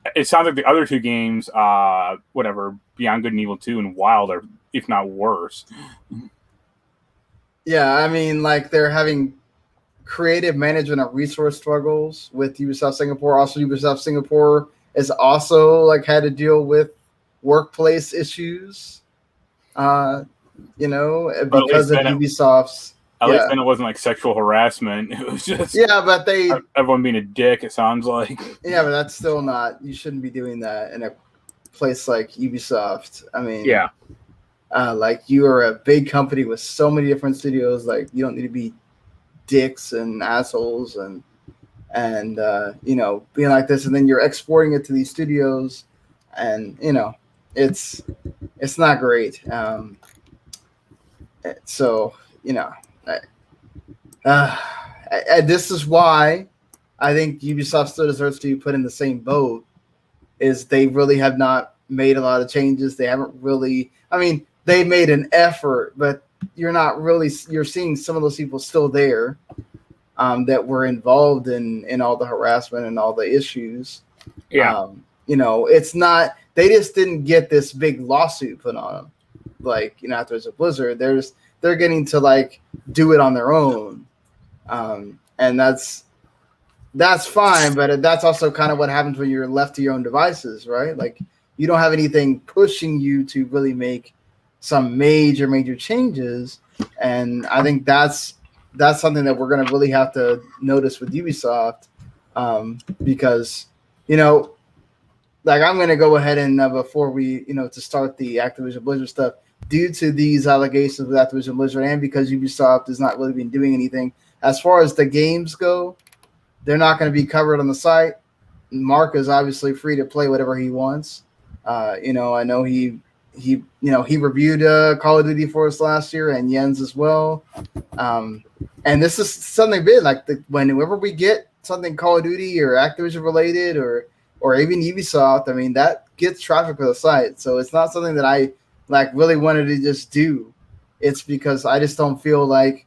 the other two games, Beyond Good and Evil 2 and Wild are, if not worse. Yeah, I mean, like they're having creative management of resource struggles with Ubisoft Singapore. Also, Ubisoft Singapore has also like had to deal with workplace issues, because of Ubisoft's. At least then it wasn't like sexual harassment. It was just but everyone being a dick. It sounds like but that's still not. You shouldn't be doing that in a place like Ubisoft. I mean, like you are a big company with so many different studios. Like you don't need to be dicks and assholes and being like this, and then you're exporting it to these studios, and it's not great. So this is why I think Ubisoft still deserves to be put in the same boat. Is they really have not made a lot of changes. They haven't really. I mean, they made an effort, but you're seeing some of those people still there that were involved in all the harassment and all the issues. Yeah. It's not, they just didn't get this big lawsuit put on them. Like, after Blizzard, they're getting to like do it on their own. And that's fine, but that's also kind of what happens when you're left to your own devices, right? Like, you don't have anything pushing you to really make some major changes. And I think that's something that we're going to really have to notice with Ubisoft, because, like, I'm going to go ahead and before we, to start the Activision Blizzard stuff, due to these allegations with Activision Blizzard and because Ubisoft has not really been doing anything as far as the games go, they're not going to be covered on the site. Mark is obviously free to play whatever he wants. I know he reviewed Call of Duty for us last year, and Jens as well. And this is something big, like whenever we get something Call of Duty or Activision related or even Ubisoft, I mean, that gets traffic for the site. So it's not something that I like really wanted to just do. It's because I just don't feel like,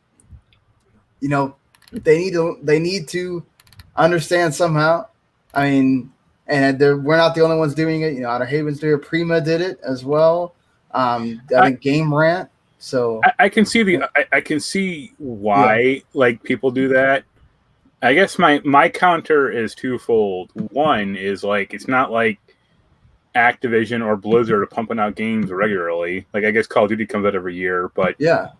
they need to understand somehow. I mean, and we're not the only ones doing it. Outer Haven's doing it. Prima did it as well. I think Game Rant. So I can see I can see why like people do that. I guess my counter is twofold. One is like, it's not like Activision or Blizzard are pumping out games regularly. Like, I guess Call of Duty comes out every year, but yeah.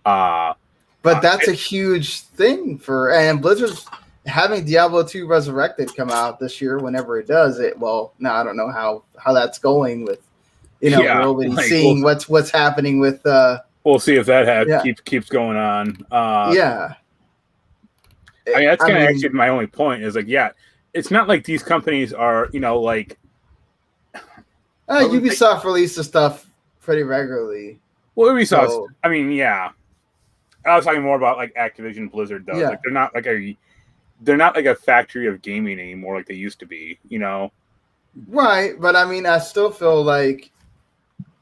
But that's a huge thing and Blizzard's having Diablo 2 Resurrected come out this year whenever it does it. Well, now I don't know how that's going with, seeing what's happening with. We'll see if that keeps going on. I mean, that's kind of actually my only point is like, it's not like these companies are, like. Ubisoft releases stuff pretty regularly. Well, Ubisoft, I mean, yeah. I was talking more about like Activision Blizzard though. Yeah. Like they're not like a factory of gaming anymore like they used to be, Right, but I mean, I still feel like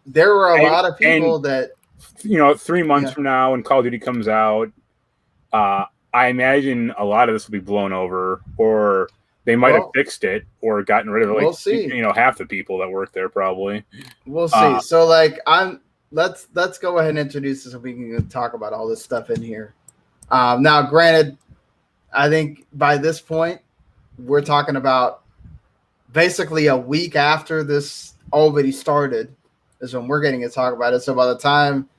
there were a lot of people that 3 months from now when Call of Duty comes out, I imagine a lot of this will be blown over, or they might have fixed it or gotten rid of we'll see. Half the people that work there probably. We'll see. So like let's go ahead and introduce this so we can talk about all this stuff in here. Now, granted, I think by this point, we're talking about basically a week after this already started is when we're getting to talk about it. So by the time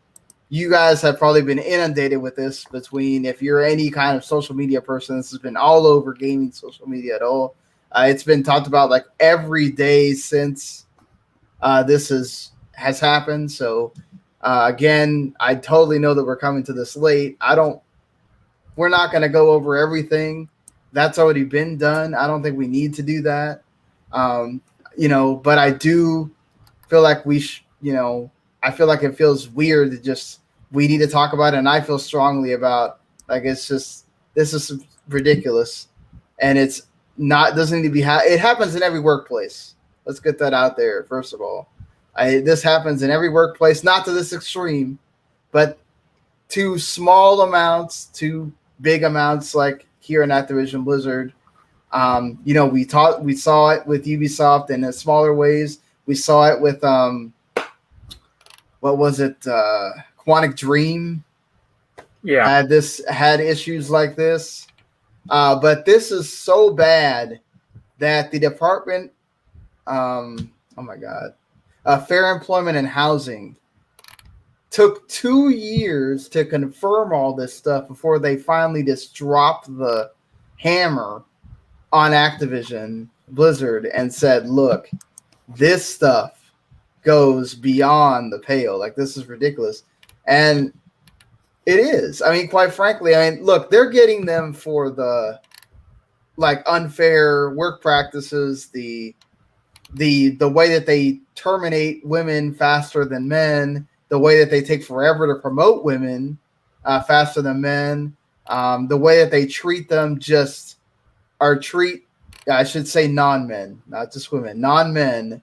you guys have probably been inundated with this, between if you're any kind of social media person, this has been all over gaming social media at all. It's been talked about like every day since this has happened. So again, I totally know that we're coming to this late. We're not going to go over everything. That's already been done. I don't think we need to do that. But I do feel like I feel like it feels weird to just, we need to talk about it. And I feel strongly about, like, it's just, this is ridiculous. And it's not, doesn't need to be, it happens in every workplace. Let's get that out there. First of all, this happens in every workplace, not to this extreme, but to small amounts, to big amounts, like here in Activision Blizzard. We saw it with Ubisoft in smaller ways. We saw it with, what was it? Quantic Dream. Yeah. Had issues like this. But this is so bad that the Department, Fair Employment and Housing took 2 years to confirm all this stuff before they finally just dropped the hammer on Activision Blizzard and said, look, this stuff goes beyond the pale. Like, this is ridiculous. And it is. I mean, quite frankly, look, they're getting them for the, like, unfair work practices, the the way that they terminate women faster than men, the way that they take forever to promote women faster than men, the way that they treat them I should say non-men, not just women, non-men,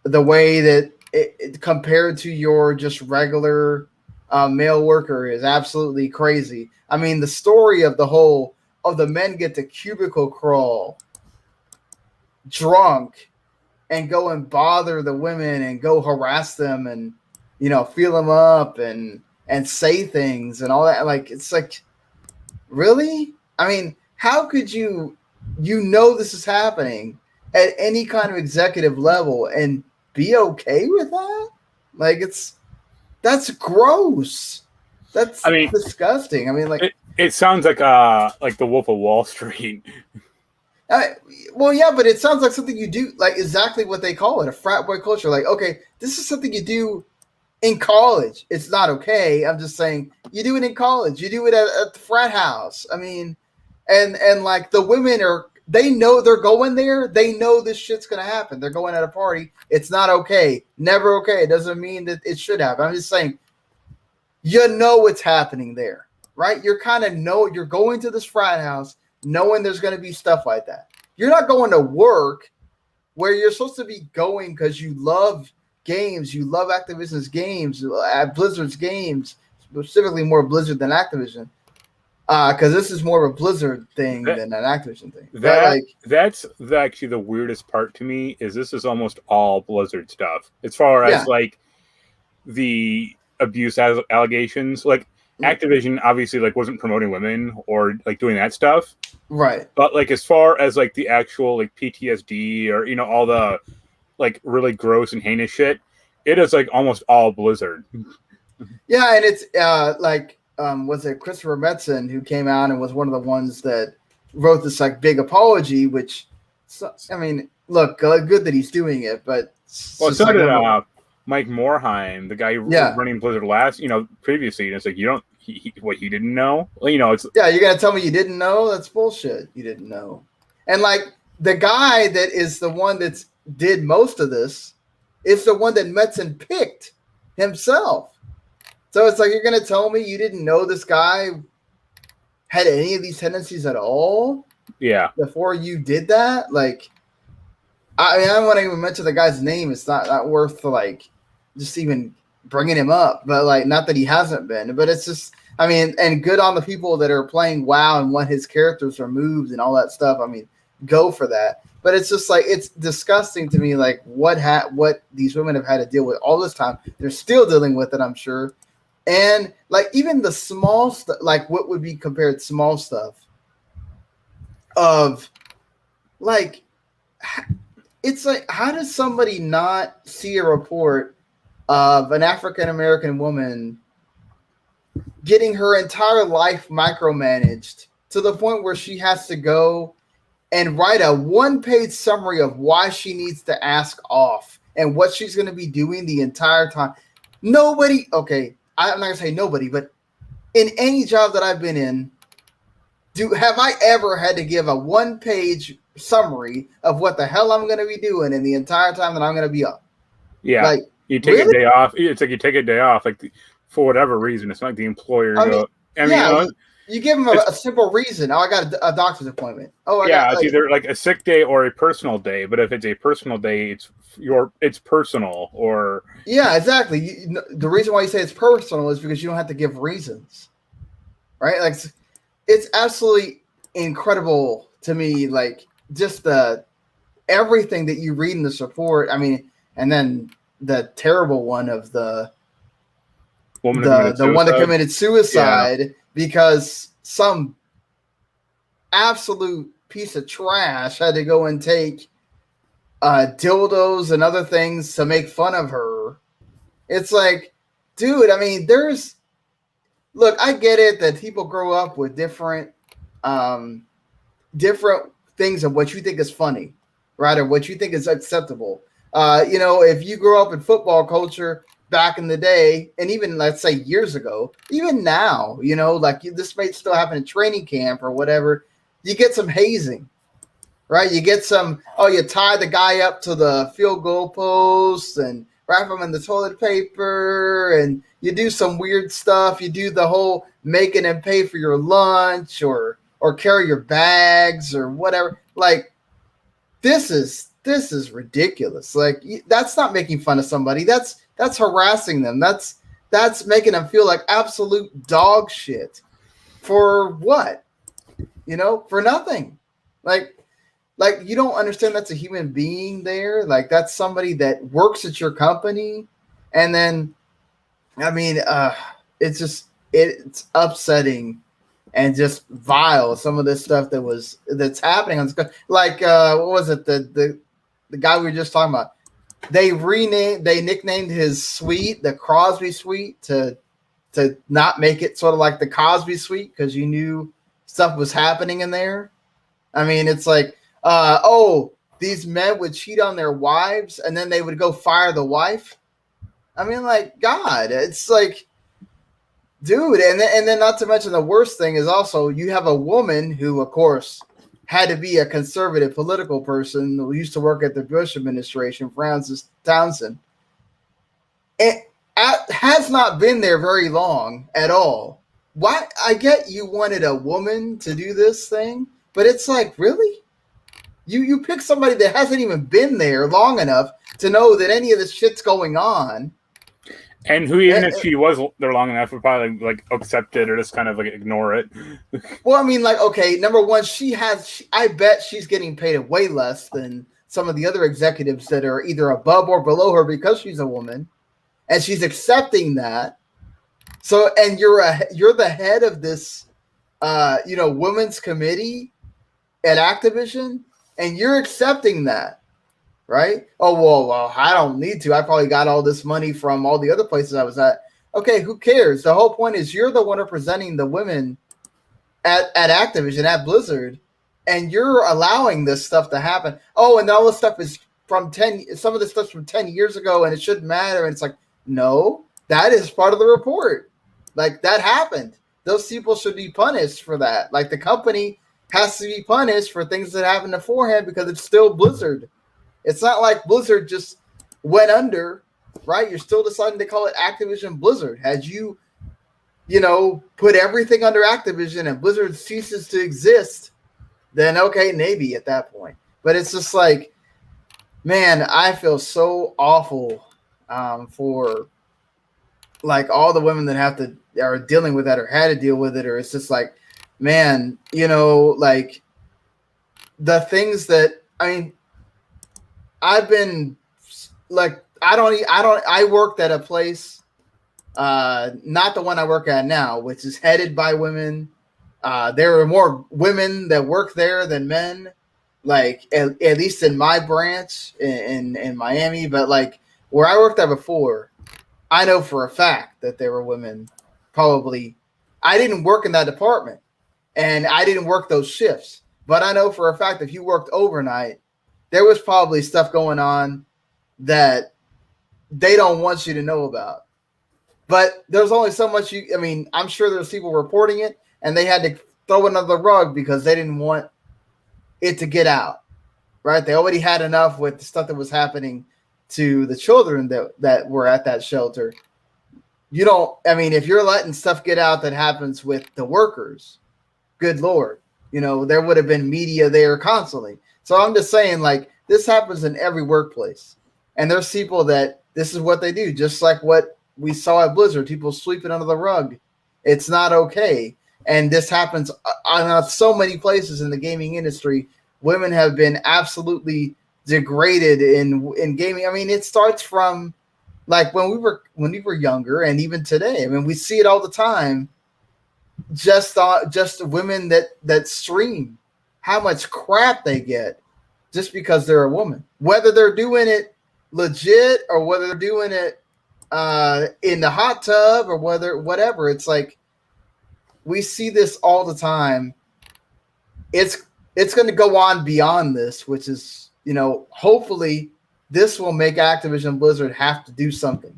the way that it compared to your just regular male worker is absolutely crazy. I mean, the story of the men get to cubicle crawl drunk and go and bother the women and go harass them and, feel them up and say things and all that. Like, it's like, really? I mean, how could this is happening at any kind of executive level and be okay with that? Like, that's gross. That's disgusting. I mean, like, it sounds like the Wolf of Wall Street. Well, yeah, but it sounds like something you do, like exactly what they call it, a frat boy culture. Like, okay, this is something you do in college. It's not okay. I'm just saying you do it in college. You do it at the frat house. I mean, and like the women they know they're going there. They know this shit's going to happen. They're going at a party. It's not okay. Never okay. It doesn't mean that it should happen. I'm just saying, what's happening there, right? You're you're going to this frat house knowing there's going to be stuff like that. You're not going to work where you're supposed to be going because you love games. You love Activision's games, Blizzard's games, specifically more Blizzard than Activision. Because this is more of a Blizzard thing than an Activision thing. That's actually the weirdest part to me. Is this is almost all Blizzard stuff as far as like the abuse allegations. Like Activision obviously like wasn't promoting women or like doing that stuff, right? But like as far as like the actual like PTSD or all the like really gross and heinous shit, it is like almost all Blizzard. Yeah, and it's was it Christopher Metzen who came out and was one of the ones that wrote this like big apology, which, I mean, look, good that he's doing it, but so did Mike Morheim, the guy who was running Blizzard previously, and it's like he didn't know. Well, it's you're gonna tell me you didn't know? That's bullshit. You didn't know, and like the guy that is the one that's did most of this is the one that Metzen picked himself. So it's like, you're going to tell me you didn't know this guy had any of these tendencies at all? Yeah. Before you did that? Like, I don't want to even mention the guy's name. It's not worth like just even bringing him up. But like, not that he hasn't been, but it's just, I mean, and good on the people that are playing WoW and want his characters removed and all that stuff. I mean, go for that. But it's just like, it's disgusting to me, like what these women have had to deal with all this time. They're still dealing with it, I'm sure. And like even the small stuff, like what would be compared small stuff of like, it's like, how does somebody not see a report of an African-American woman getting her entire life micromanaged to the point where she has to go and write a one-page summary of why she needs to ask off and what she's going to be doing the entire time? Nobody, okay, I'm not going to say nobody, but in any job that I've been in, have I ever had to give a one-page summary of what the hell I'm going to be doing in the entire time that I'm going to be up? Yeah, like, you take a day off. It's like you take a day off, like for whatever reason. It's not like the employer. You give them a simple reason. Oh, I got a doctor's appointment. It's either like a sick day or a personal day. But if it's a personal day, it's personal or exactly. The reason why you say it's personal is because you don't have to give reasons, right? Like it's absolutely incredible to me. Like just everything that you read in this report. I mean, and then the terrible one of the one that committed suicide. Because some absolute piece of trash had to go and take dildos and other things to make fun of her. It's like, dude, I mean, look, I get it that people grow up with different things of what you think is funny, right? Or what you think is acceptable. If you grow up in football culture back in the day, and even let's say years ago, even now, like this may still happen in training camp or whatever, you get some hazing, right? You get some, you tie the guy up to the field goal post and wrap him in the toilet paper, and you do some weird stuff. You do the whole making him pay for your lunch or carry your bags or whatever. Like, this is ridiculous. Like, that's not making fun of somebody. That's harassing them. That's making them feel like absolute dog shit. For what? For nothing. Like you don't understand that's a human being there. Like, that's somebody that works at your company. And then, I mean, it's upsetting and just vile. Some of this stuff that's happening on this. Like, what was it? The guy we were just talking about. They nicknamed his suite the Crosby Suite to not make it sort of like the Cosby Suite, because you knew stuff was happening in there. I mean, it's like, these men would cheat on their wives and then they would go fire the wife. I mean, like, God, it's like, dude. And then not to mention, the worst thing is also you have a woman who, of course, had to be a conservative political person who used to work at the Bush administration, Frances Townsend. It has not been there very long at all. Why? I get you wanted a woman to do this thing, but it's like, really? You pick somebody that hasn't even been there long enough to know that any of this shit's going on. And who, even if she was there long enough, would probably like accept it or just kind of like ignore it. Well, I mean, like, okay, number one, I bet she's getting paid way less than some of the other executives that are either above or below her because she's a woman, and she's accepting that. So, and you're the head of this, women's committee at Activision, and you're accepting that. Right? Oh, well, I don't need to. I probably got all this money from all the other places I was at. Okay, who cares? The whole point is you're the one representing the women at Activision, at Blizzard, and you're allowing this stuff to happen. Oh, and all this stuff is some of this stuff's from 10 years ago, and it shouldn't matter. And it's like, no, that is part of the report. Like, that happened. Those people should be punished for that. Like, the company has to be punished for things that happened beforehand because it's still Blizzard. It's not like Blizzard just went under, right? You're still deciding to call it Activision Blizzard. Had you, put everything under Activision and Blizzard ceases to exist, then okay, maybe at that point. But it's just like, man, I feel so awful for like all the women that are dealing with that or had to deal with it, or it's just like, man, like the things that, I mean, I've been like, I worked at a place, not the one I work at now, which is headed by women. There are more women that work there than men, like at least in my branch in Miami. But like where I worked at before, I know for a fact that there were women. Probably, I didn't work in that department and I didn't work those shifts, but I know for a fact if you worked overnight, there was probably stuff going on that they don't want you to know about. But there's only so much I'm sure there's people reporting it and they had to throw it under the rug because they didn't want it to get out, right? They already had enough with the stuff that was happening to the children that were at that shelter. If you're letting stuff get out that happens with the workers, good Lord, there would have been media there constantly. So I'm just saying, like, this happens in every workplace. And there's people that this is what they do, just like what we saw at Blizzard, people sweep it under the rug. It's not okay. And this happens on so many places in the gaming industry. Women have been absolutely degraded in gaming. I mean, it starts from like when we were younger and even today. I mean, we see it all the time. Just women that stream, how much crap they get just because they're a woman, whether they're doing it legit or whether they're doing it in the hot tub or whatever. It's like, we see this all the time. It's going to go on beyond this, which is, hopefully this will make Activision Blizzard have to do something.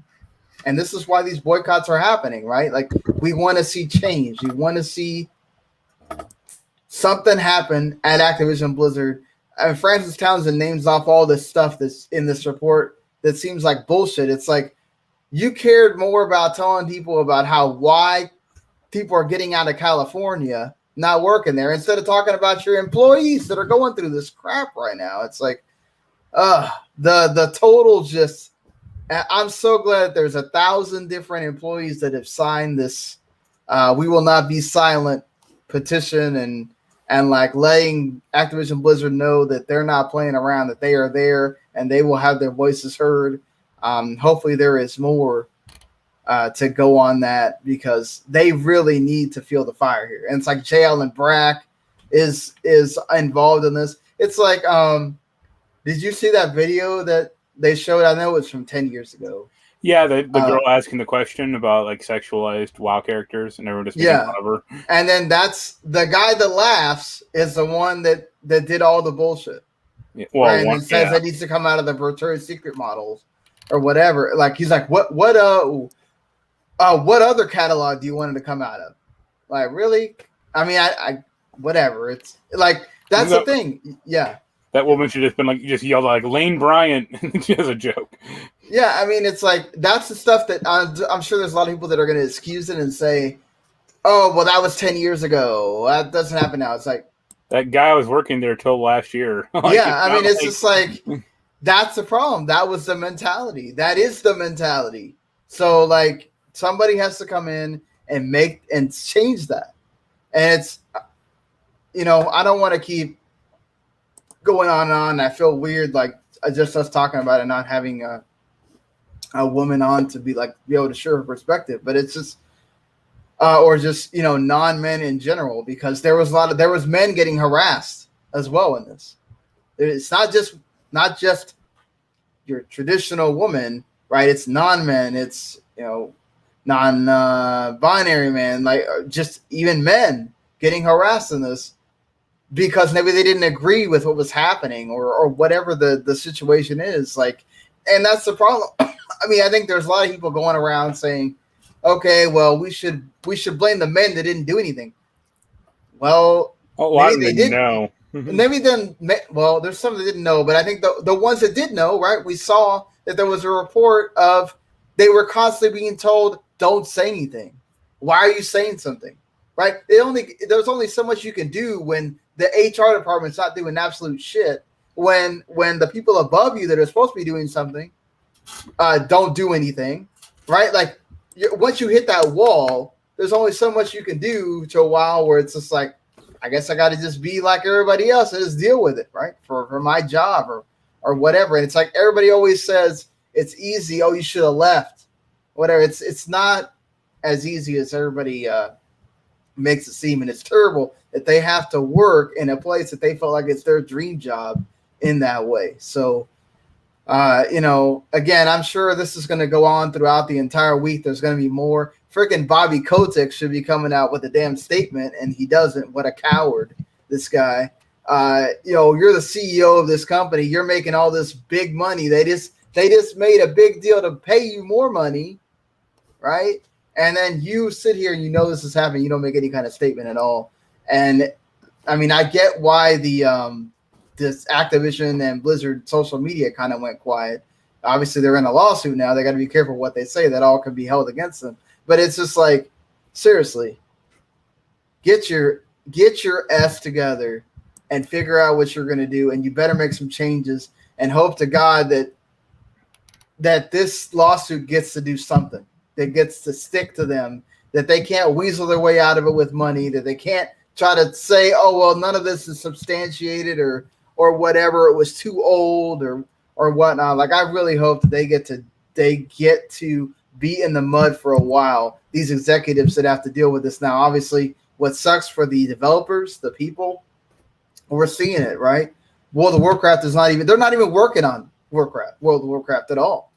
And this is why these boycotts are happening, right? Like, we want to see change. We want to see something happen at Activision Blizzard. and Francis Townsend names off all this stuff that's in this report that seems like bullshit. It's like you cared more about telling people about why people are getting out of California, not working there, instead of talking about your employees that are going through this crap right now. It's like, the total just. I'm so glad that there's 1,000 different employees that have signed this "We Will Not Be Silent" petition, and like letting Activision Blizzard know that they're not playing around, that they are there and they will have their voices heard. Hopefully there is more to go on that, because they really need to feel the fire here. And it's like J. Allen Brack is involved in this. It's like, did you see that video that they showed? I know it's from 10 years ago. Yeah, the girl asking the question about like sexualized WoW characters, and everyone just making fun of her. And then that's the guy that laughs is the one that did all the bullshit. Yeah. Well, right? And it says that needs to come out of the Victoria's Secret models or whatever. Like he's like, what other catalog do you want it to come out of? Like, really? I mean, I whatever. It's like that's the thing. Yeah. That woman should have been like, just yelled like Lane Bryant as a joke. Yeah, I mean, it's like that's the stuff that I'm sure there's a lot of people that are going to excuse it and say, "Oh, well, that was 10 years ago. That doesn't happen now." It's like that guy was working there till last year. Yeah, I mean, it's just like that's the problem. That was the mentality. That is the mentality. So, like, somebody has to come in and change that. And it's, I don't want to keep going on and on. I feel weird, like just us talking about it, not having a woman on to be able to share her perspective. But it's just, or just non-men in general, because there was men getting harassed as well in this. It's not just your traditional woman, right? It's non-men. It's non-binary man, like just even men getting harassed in this, because maybe they didn't agree with what was happening or whatever the situation is. Like, and that's the problem. I mean, I think there's a lot of people going around saying, okay, well, we should blame the men that didn't do anything. Well, maybe they didn't know. Maybe then, well, there's some that didn't know, but I think the ones that did know, right? We saw that there was a report of they were constantly being told, don't say anything. Why are you saying something? Right? There's only so much you can do when the HR department's not doing absolute shit. When the people above you that are supposed to be doing something don't do anything, right? Like once you hit that wall, there's only so much you can do to a while where it's just like, I guess I got to just be like everybody else and just deal with it, right? For my job or whatever. And it's like everybody always says it's easy. Oh, you should have left. Whatever. It's not as easy as everybody makes it seem, and it's terrible that they have to work in a place that they felt like it's their dream job in that way. So, again, I'm sure this is going to go on throughout the entire week. There's going to be more. Freaking Bobby Kotick should be coming out with a damn statement, and he doesn't. What a coward, this guy. You're the CEO of this company. You're making all this big money. They just made a big deal to pay you more money, right? And then you sit here and this is happening. You don't make any kind of statement at all. And I mean, I get why this Activision and Blizzard social media kind of went quiet. Obviously, they're in a lawsuit now. They got to be careful what they say. That all can be held against them. But it's just like, seriously, get your S together and figure out what you're going to do. And you better make some changes and hope to God that this lawsuit gets to do something, that gets to stick to them, that they can't weasel their way out of it with money, that they can't try to say, oh, well, none of this is substantiated or whatever. It was too old or whatnot. Like, I really hope that they get to be in the mud for a while. These executives that have to deal with this now. Obviously, what sucks for the developers, the people, we're seeing it, right? World of Warcraft they're not even working on World of Warcraft at all.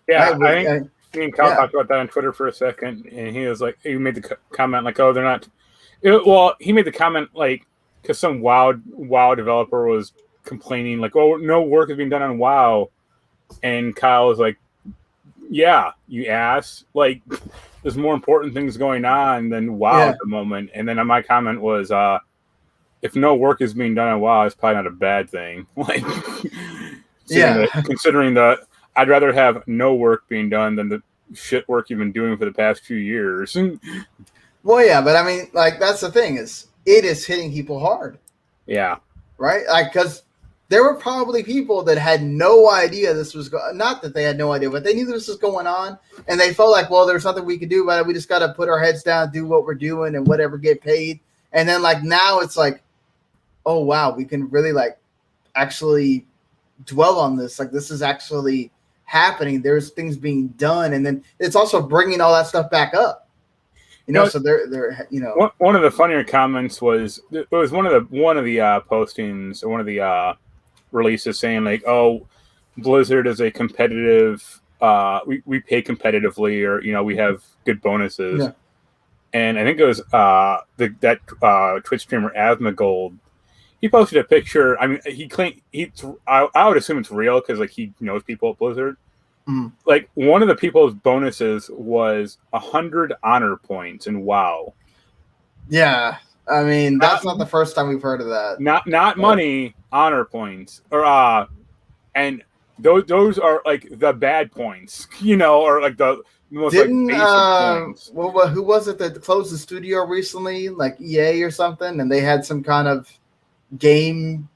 Yeah, right? I think me and Kyle talked about that on Twitter for a second, and he was like, he made the comment like, oh, they're not. He made the comment like, because some WoW developer was complaining like, oh, no work is being done on WoW, and Kyle was like, yeah, you ass. Like, there's more important things going on than WoW at the moment. And then my comment was, if no work is being done in WoW, it's probably not a bad thing. Like, considering that I'd rather have no work being done than the shit work you've been doing for the past few years. Well, yeah, but I mean, like, that's the thing is it is hitting people hard. Yeah. Right? Like, because there were probably people that had no idea this was not that they had no idea, but they knew this was going on, and they felt like, well, there's nothing we can do about it. We just got to put our heads down, do what we're doing, and whatever, get paid. And then, like, now it's like, oh, wow, we can really, like, actually dwell on this. Like, this is actually happening. There's things being done, and then it's also bringing all that stuff back up. So they're one of the funnier comments was it was one of the postings or one of the releases saying like, oh, Blizzard is a competitive we pay competitively, or we have good bonuses. Yeah. And I think it was that Twitch streamer Asmongold. He posted a picture. I mean, he claimed I would assume it's real because like he knows people at Blizzard. Mm. Like one of the people's bonuses was 100 honor points in WoW. Yeah, I mean that's not the first time we've heard of that. Not money, honor points, or and those are like the bad points, or like the most basic points. Who was it that closed the studio recently, like EA or something, and they had some kind of game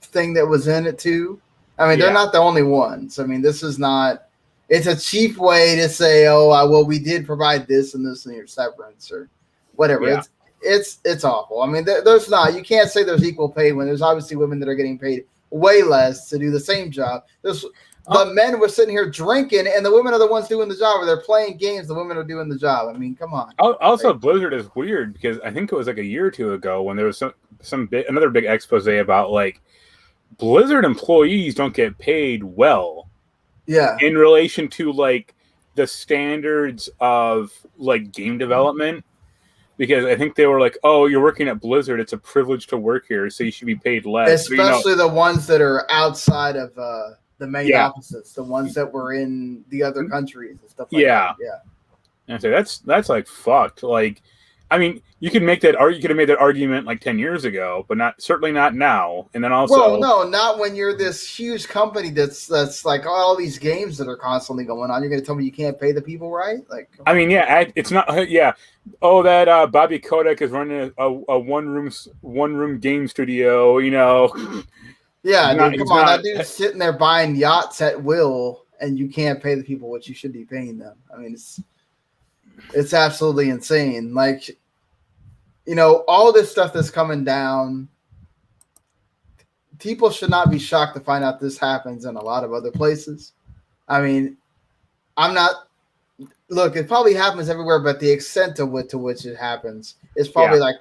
thing that was in it too? I mean, they're not the only ones. I mean, this is not. It's a cheap way to say, oh, well, we did provide this and this in your severance or whatever. Yeah. It's awful. I mean, there's not. You can't say there's equal pay when there's obviously women that are getting paid way less to do the same job. The men were sitting here drinking, and the women are the ones doing the job. Or they're playing games. The women are doing the job. I mean, come on. Also, Blizzard is weird because I think it was like a year or two ago when there was another big expose about like Blizzard employees don't get paid well. Yeah. In relation to like the standards of like game development, because I think they were like, "Oh, you're working at Blizzard; it's a privilege to work here, so you should be paid less." Especially the ones that are outside of the main offices, the ones that were in the other countries and stuff like that. Yeah. And so that's like fucked. Like, I mean, you could make that. You could have made that argument like 10 years ago, but certainly not now. And then also, well, no, not when you're this huge company that's like all these games that are constantly going on. You're going to tell me you can't pay the people right? Like, I mean, it's not. Yeah. Oh, that Bobby Kotick is running a one room game studio. Yeah, dude, come on, that dude's sitting there buying yachts at will, and you can't pay the people what you should be paying them. I mean, it's absolutely insane. Like, all this stuff that's coming down, people should not be shocked to find out this happens in a lot of other places. I mean, it probably happens everywhere, but the extent to which it happens is probably like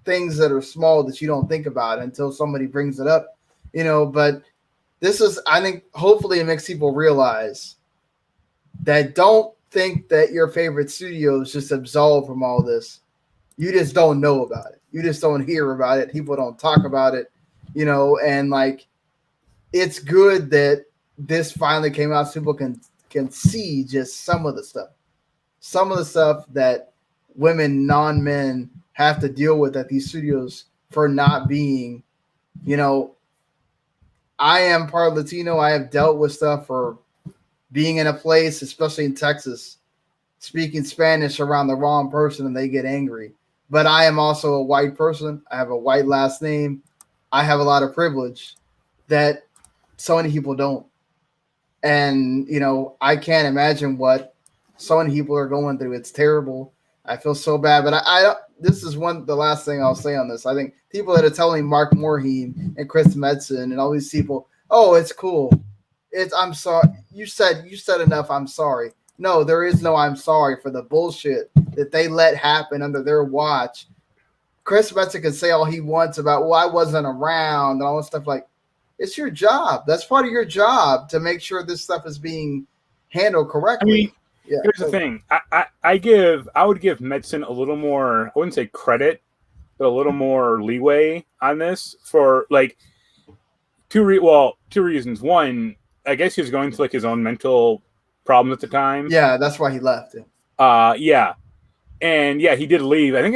things that are small that you don't think about until somebody brings it up, but this is, I think, hopefully it makes people realize that don't think that your favorite studio is just absolved from all this. You just don't know about it. You just don't hear about it. People don't talk about it, and like, it's good that this finally came out so people can see just some of the stuff that women, non-men have to deal with at these studios for not being, I am part Latino. I have dealt with stuff for being in a place, especially in Texas, speaking Spanish around the wrong person and they get angry. But I am also a white person. I have a white last name. I have a lot of privilege that so many people don't. And, I can't imagine what so many people are going through. It's terrible. I feel so bad. But I don't. This is the last thing I'll say on this. I think people that are telling Mark Morheim and Chris Metzen and all these people, oh, it's cool. I'm sorry. You said enough. I'm sorry. No, there is no I'm sorry for the bullshit that they let happen under their watch. Chris Metzen can say all he wants about, well, I wasn't around and all this stuff. Like, it's your job. That's part of your job to make sure this stuff is being handled correctly. I mean, here's the thing. I would give Metzen a little more, I wouldn't say credit, but a little more leeway on this for like two reasons. One, I guess he was going through like his own mental problems at the time. Yeah, that's why he left. Yeah. And yeah, he did leave. I think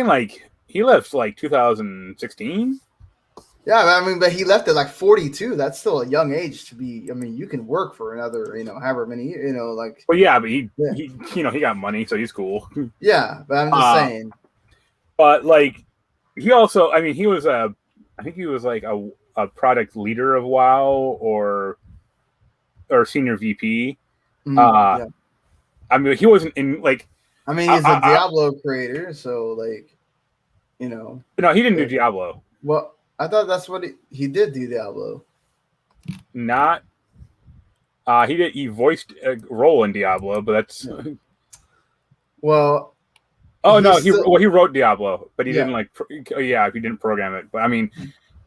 he left like 2016. Yeah, I mean, but he left at like 42. That's still a young age to be. I mean, you can work for another, however many, like. Well, yeah, but he got money, so he's cool. Yeah, but I'm just saying. But like, he also, I mean, I think he was like a product leader of WoW or senior VP. Yeah. I mean, he wasn't in like. I mean, he's a Diablo creator, so like, No, he didn't do Diablo. Well, I thought that's what he did do Diablo. Not. He voiced a role in Diablo, but that's. Yeah. Well. Oh no! He wrote Diablo, but he didn't like. He didn't program it. But I mean,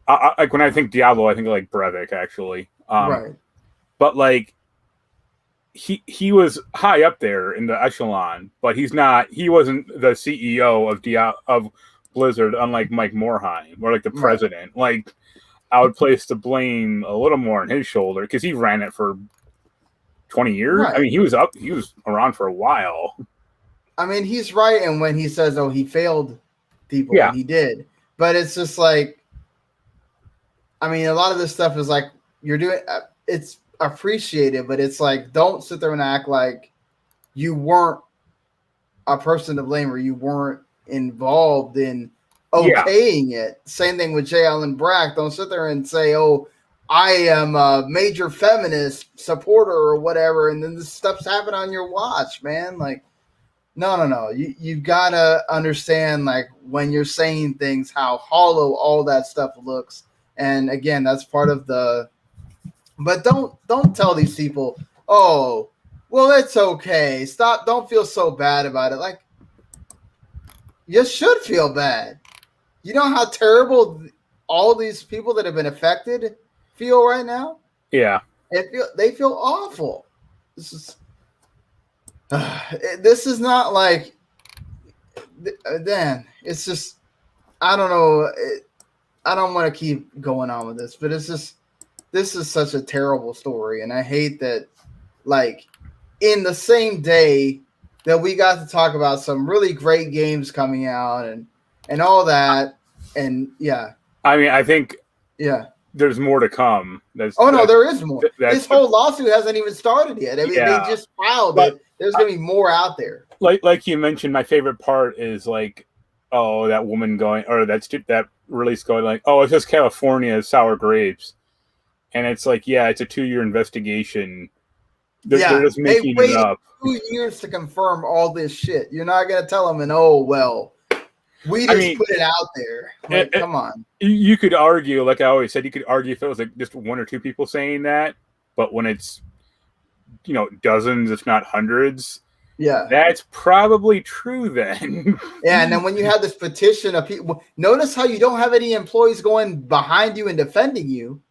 like when I think Diablo, I think of like Breivik actually. Right. But like, he was high up there in the echelon, but he's not. He wasn't the CEO of Blizzard, unlike Mike Morhaime, or like the president. Right. Like, I would place the blame a little more on his shoulder because he ran it for 20 years. Right. I mean, he was around for a while. I mean, he's right, and when he says, "Oh, he failed people," and he did, but it's just like, I mean, a lot of this stuff is like you're doing. It's appreciated, but it's like, don't sit there and act like you weren't a person to blame or you weren't involved in okaying it. Same thing with J. Allen Brack. Don't sit there and say, "Oh, I am a major feminist supporter or whatever," and then this stuff's happening on your watch, man. Like. No. You've got to understand, like, when you're saying things, how hollow all that stuff looks. And again, that's part of the. But don't tell these people, "Oh, well, it's okay. Stop. Don't feel so bad about it." Like, you should feel bad. You know how terrible all these people that have been affected feel right now? Yeah. They feel awful. This is not like, then it's just, I don't know. I don't want to keep going on with this, but it's just, this is such a terrible story. And I hate that, like, in the same day that we got to talk about some really great games coming out and all that. And yeah. I mean, I think there's more to come. There is more. This whole lawsuit hasn't even started yet. I mean, they just filed it. There's going to be more out there. Like you mentioned, my favorite part is like, that woman going, or that release going like, "Oh, it's just California sour grapes," and it's like, it's a 2-year investigation. They're just making it up. 2 years to confirm all this shit. You're not going to tell them, we just put it out there. Like, come on. You could argue, like I always said, if it was like just 1 or 2 people saying that, but when it's dozens, if not hundreds, that's probably true then. And then when you have this petition of people, notice how you don't have any employees going behind you and defending you.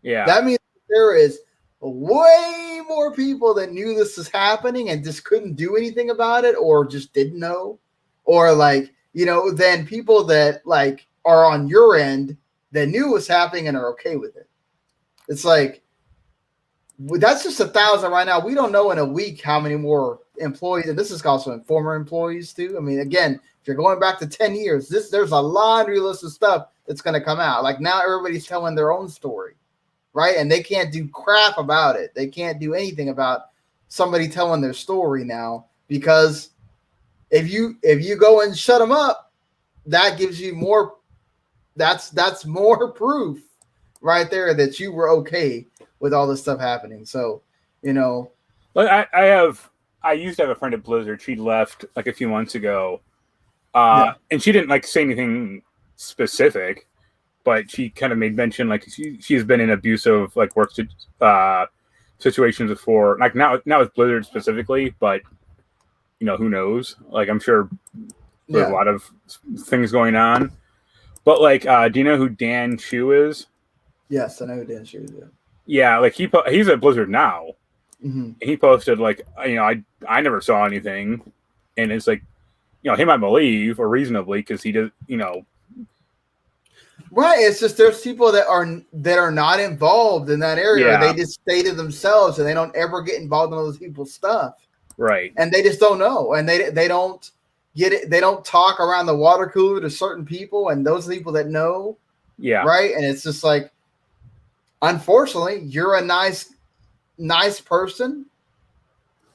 Yeah, that means there is way more people that knew this was happening and just couldn't do anything about it, or just didn't know, or like, than people that like are on your end that knew what's happening and are okay with it. It's like, that's just 1,000 right now. We don't know in a week how many more employees, and this is also in former employees too. I mean, again, if you're going back to 10 years, there's a laundry list of stuff that's going to come out. Like, now everybody's telling their own story, right? And they can't do crap about it. They can't do anything about somebody telling their story now, because if you go and shut them up, that gives you more. That's more proof right there that you were okay with all this stuff happening. So, like I used to have a friend at Blizzard. She left like a few months ago, and she didn't like say anything specific, but she kind of made mention like she's been in abusive like work situations before. Like now with Blizzard specifically, but who knows? Like, I'm sure there's a lot of things going on. But like, do you know who Dan Chu is? Yes, I know who Dan Chu is. Yeah, like he's at Blizzard now. Mm-hmm. He posted like, I never saw anything, and it's like, he might believe or reasonably because he does, Right, it's just there's people that are not involved in that area. Yeah. They just stay to themselves and they don't ever get involved in other people's stuff. Right, and they just don't know, and they don't get it. They don't talk around the water cooler to certain people, and those people that know Yeah. Right. And it's just like, unfortunately, you're a nice person,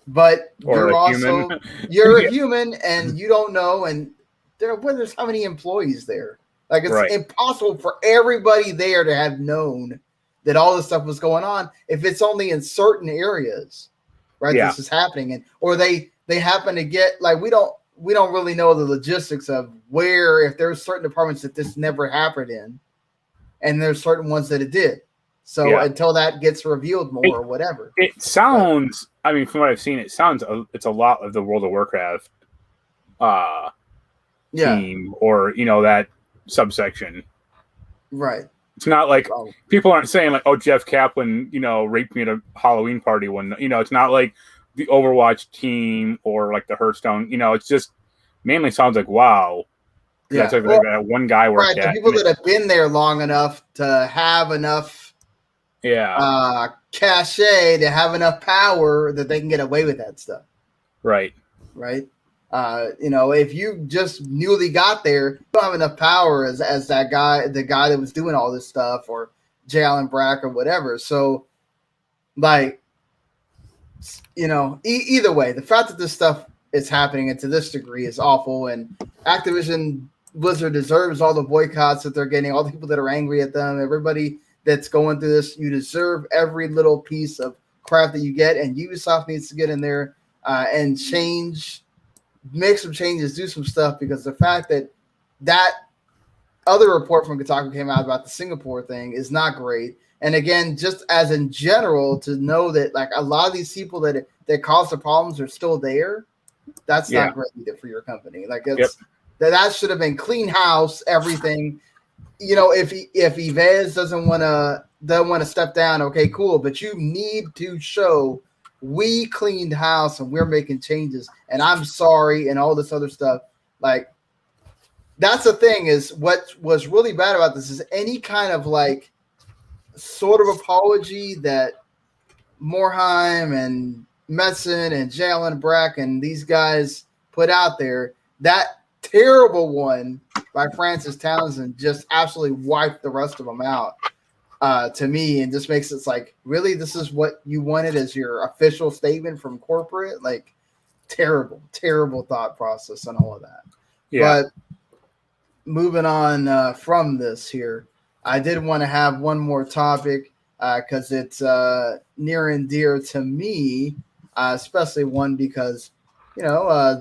but you're also you're a human and you don't know. And there's how many employees there? Like, it's impossible for everybody there to have known that all this stuff was going on if it's only in certain areas, right? This is happening, and or they happen to get, like, we don't really know the logistics of where, if there's certain departments that this never happened in, and there's certain ones that it did. So until that gets revealed more or whatever. It sounds, I mean, from what I've seen, it sounds it's a lot of the World of Warcraft team, or, that subsection. Right. It's not like people aren't saying like, oh, Jeff Kaplan, raped me at a Halloween party one. It's not like the Overwatch team or like the Hearthstone. It's just mainly sounds like WoW. Yeah. That's like that one guy worked at. The people that have been there long enough to have enough cachet, to have enough power that they can get away with that stuff. Right. If you just newly got there, you don't have enough power as that guy, the guy that was doing all this stuff, or J. Allen Brack or whatever. So, like, either way, the fact that this stuff is happening and to this degree is awful. And Activision Blizzard deserves all the boycotts that they're getting, all the people that are angry at them, everybody that's going through this. You deserve every little piece of crap that you get, and Ubisoft needs to get in there and make some changes, do some stuff, because the fact that other report from Kotaku came out about the Singapore thing is not great. And again, just as in general, to know that like a lot of these people that caused the problems are still there, that's not great either for your company. Like, that should have been clean house, everything. If Yves doesn't want to step down, okay, cool, but you need to show we cleaned house and we're making changes, and I'm sorry, and all this other stuff. Like, that's the thing, is what was really bad about this is any kind of like sort of apology that Morheim and Metzen and Jalen Brack and these guys put out there, that terrible one by Francis Townsend just absolutely wiped the rest of them out. To me, and just makes it like, really, this is what you wanted as your official statement from corporate? Like, terrible thought process and all of that. But moving on from this here, I did want to have one more topic because it's near and dear to me, especially one because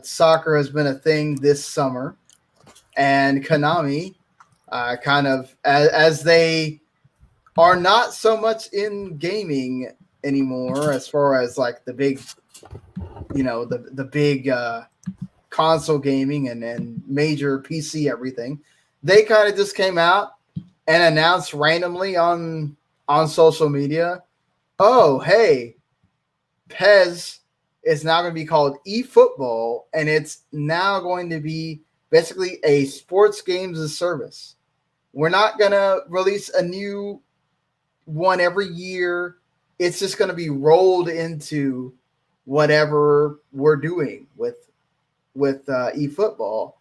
soccer has been a thing this summer, and Konami kind of as they are not so much in gaming anymore, as far as like the big, the big console gaming and major PC everything. They kind of just came out and announced randomly on social media, oh, hey, PES is now going to be called eFootball, and it's now going to be basically a sports games as a service. We're not going to release a new one every year. It's just going to be rolled into whatever we're doing with eFootball,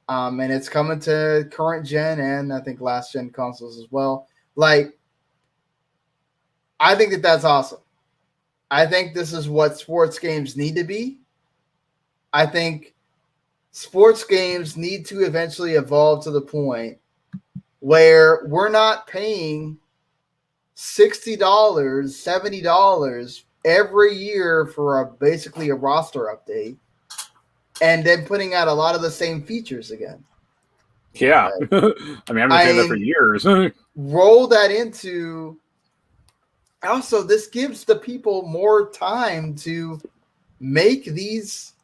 and it's coming to current gen and I think last gen consoles as well. Like, I think that's awesome. I think this is what sports games need to be. I think sports games need to eventually evolve to the point where we're not paying $60, $70 every year for basically a roster update, and then putting out a lot of the same features again. Yeah. Right? I've been saying that for years. Roll that into. Also, this gives the people more time to make these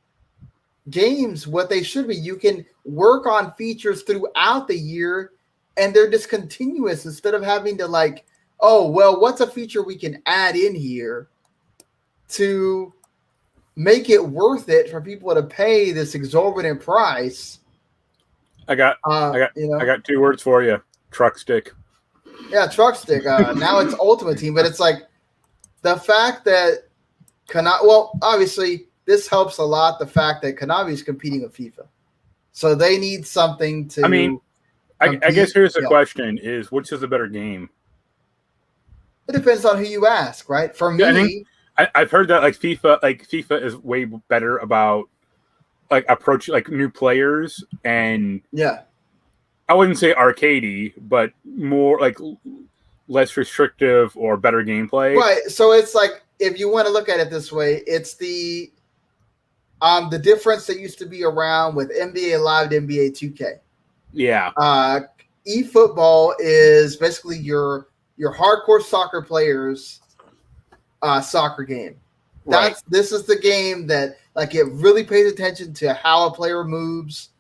games what they should be. You can work on features throughout the year, and they're just continuous, instead of having to like, oh, well, what's a feature we can add in here to make it worth it for people to pay this exorbitant price? I got 2 words for you: truck stick. Yeah, truck stick. Now it's Ultimate Team, but it's like the fact that Konami. Well, obviously, this helps a lot. The fact that Konami is competing with FIFA, so they need something to. I mean, I guess here's the question: is which is a better game? It depends on who you ask, right? For me, I've heard that FIFA is way better about approach new players and I wouldn't say arcadey, but more less restrictive or better gameplay. Right. So it's if you want to look at it this way, it's the difference that used to be around with NBA Live to NBA 2K. Yeah. eFootball is basically your hardcore soccer players soccer game. This is the game that it really pays attention to how a player moves,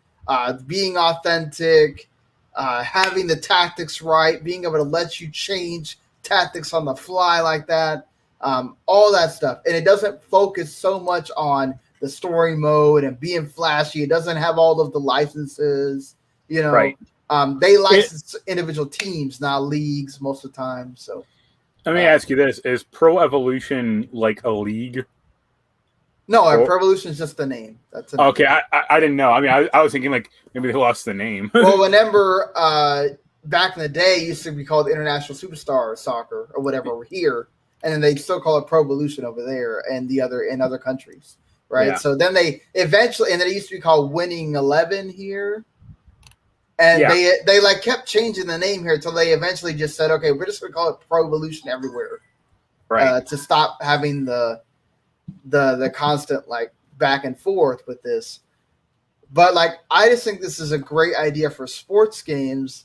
being authentic, having the tactics right, being able to let you change tactics on the fly like that, all that stuff. And it doesn't focus so much on the story mode and being flashy. It doesn't have all of the licenses, Right. They license individual teams, not leagues most of the time. So let me ask you this: is Pro Evolution like a league? No, Pro Evolution is just the name. That's okay. I didn't know. I mean, I was thinking maybe they lost the name. Well, remember back in the day, it used to be called International Superstar Soccer or whatever over here, and then they still call it Pro Evolution over there and in other countries, right? Yeah. So then they eventually, and then it used to be called Winning 11 here. And they kept changing the name here until they eventually just said, okay, we're just going to call it Pro Evolution everywhere, right? To stop having the constant back and forth with this. But I just think this is a great idea for sports games.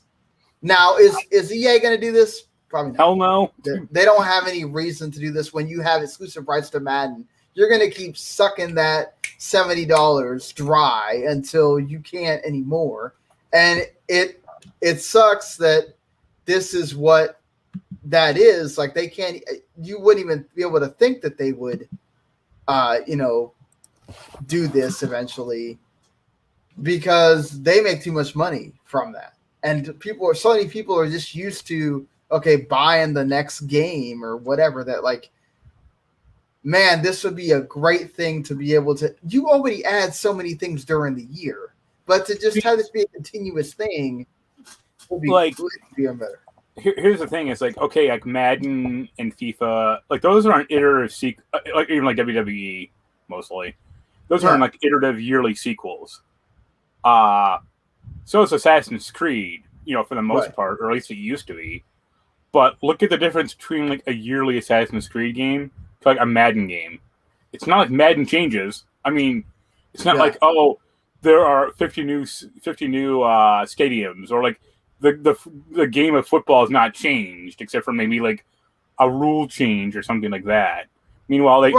Now, is EA going to do this? Probably not. Hell no. They don't have any reason to do this when you have exclusive rights to Madden. You're going to keep sucking that $70 dry until you can't anymore. And it sucks that this is what that is. They can't. You wouldn't even be able to think that they would, do this eventually, because they make too much money from that. And so many people are just used to buying the next game or whatever. That man, this would be a great thing to be able to. You already add so many things during the year. But to just have this be a continuous thing would be better. Here's the thing: is Madden and FIFA, those aren't iterative even WWE mostly. Those aren't iterative yearly sequels. So it's Assassin's Creed, for the most part, or at least it used to be. But look at the difference between a yearly Assassin's Creed game to a Madden game. It's not Madden changes. I mean, it's not there are 50 new stadiums, or the game of football is not changed except for maybe a rule change or something like that. Meanwhile,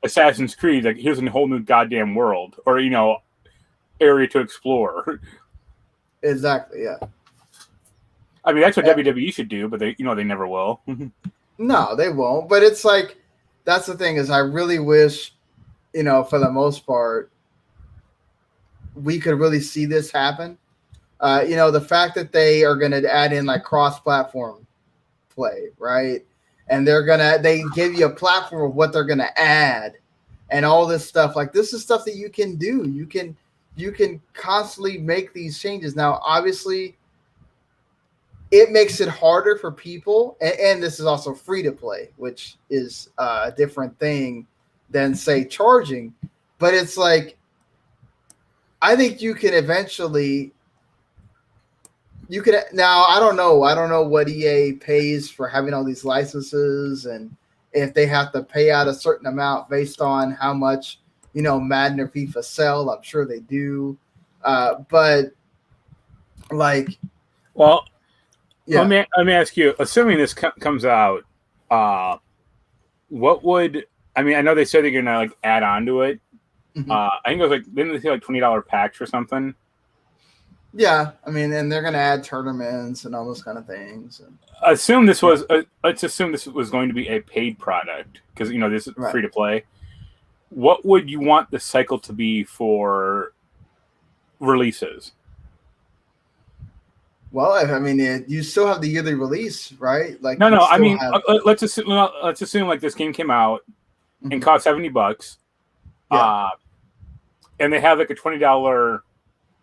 Assassin's Creed, here's a whole new goddamn world, or area to explore. Exactly. Yeah. I mean, that's what WWE should do, but they never will. No, they won't. But it's that's the thing is, I really wish, for the most part, we could really see this happen. The fact that they are going to add in cross-platform play, right? And they give you a platform of what they're going to add and all this stuff. This is stuff that you can do. You can constantly make these changes. Now, obviously, it makes it harder for people. And this is also free to play, which is a different thing than, say, charging. But it's I think you can eventually. Now. I don't know what EA pays for having all these licenses, and if they have to pay out a certain amount based on how much Madden or FIFA sell. I'm sure they do, but let me ask you. Assuming this comes out, what would I know they said they're gonna add on to it. Mm-hmm. I think it was didn't they say $20 packs or something? Yeah, and they're gonna add tournaments and all those kind of things. Let's assume this was going to be a paid product because this is free to play. What would you want the cycle to be for releases? Well, you still have the yearly release, right? Let's assume this game came out and cost $70. Yeah. And they have a $20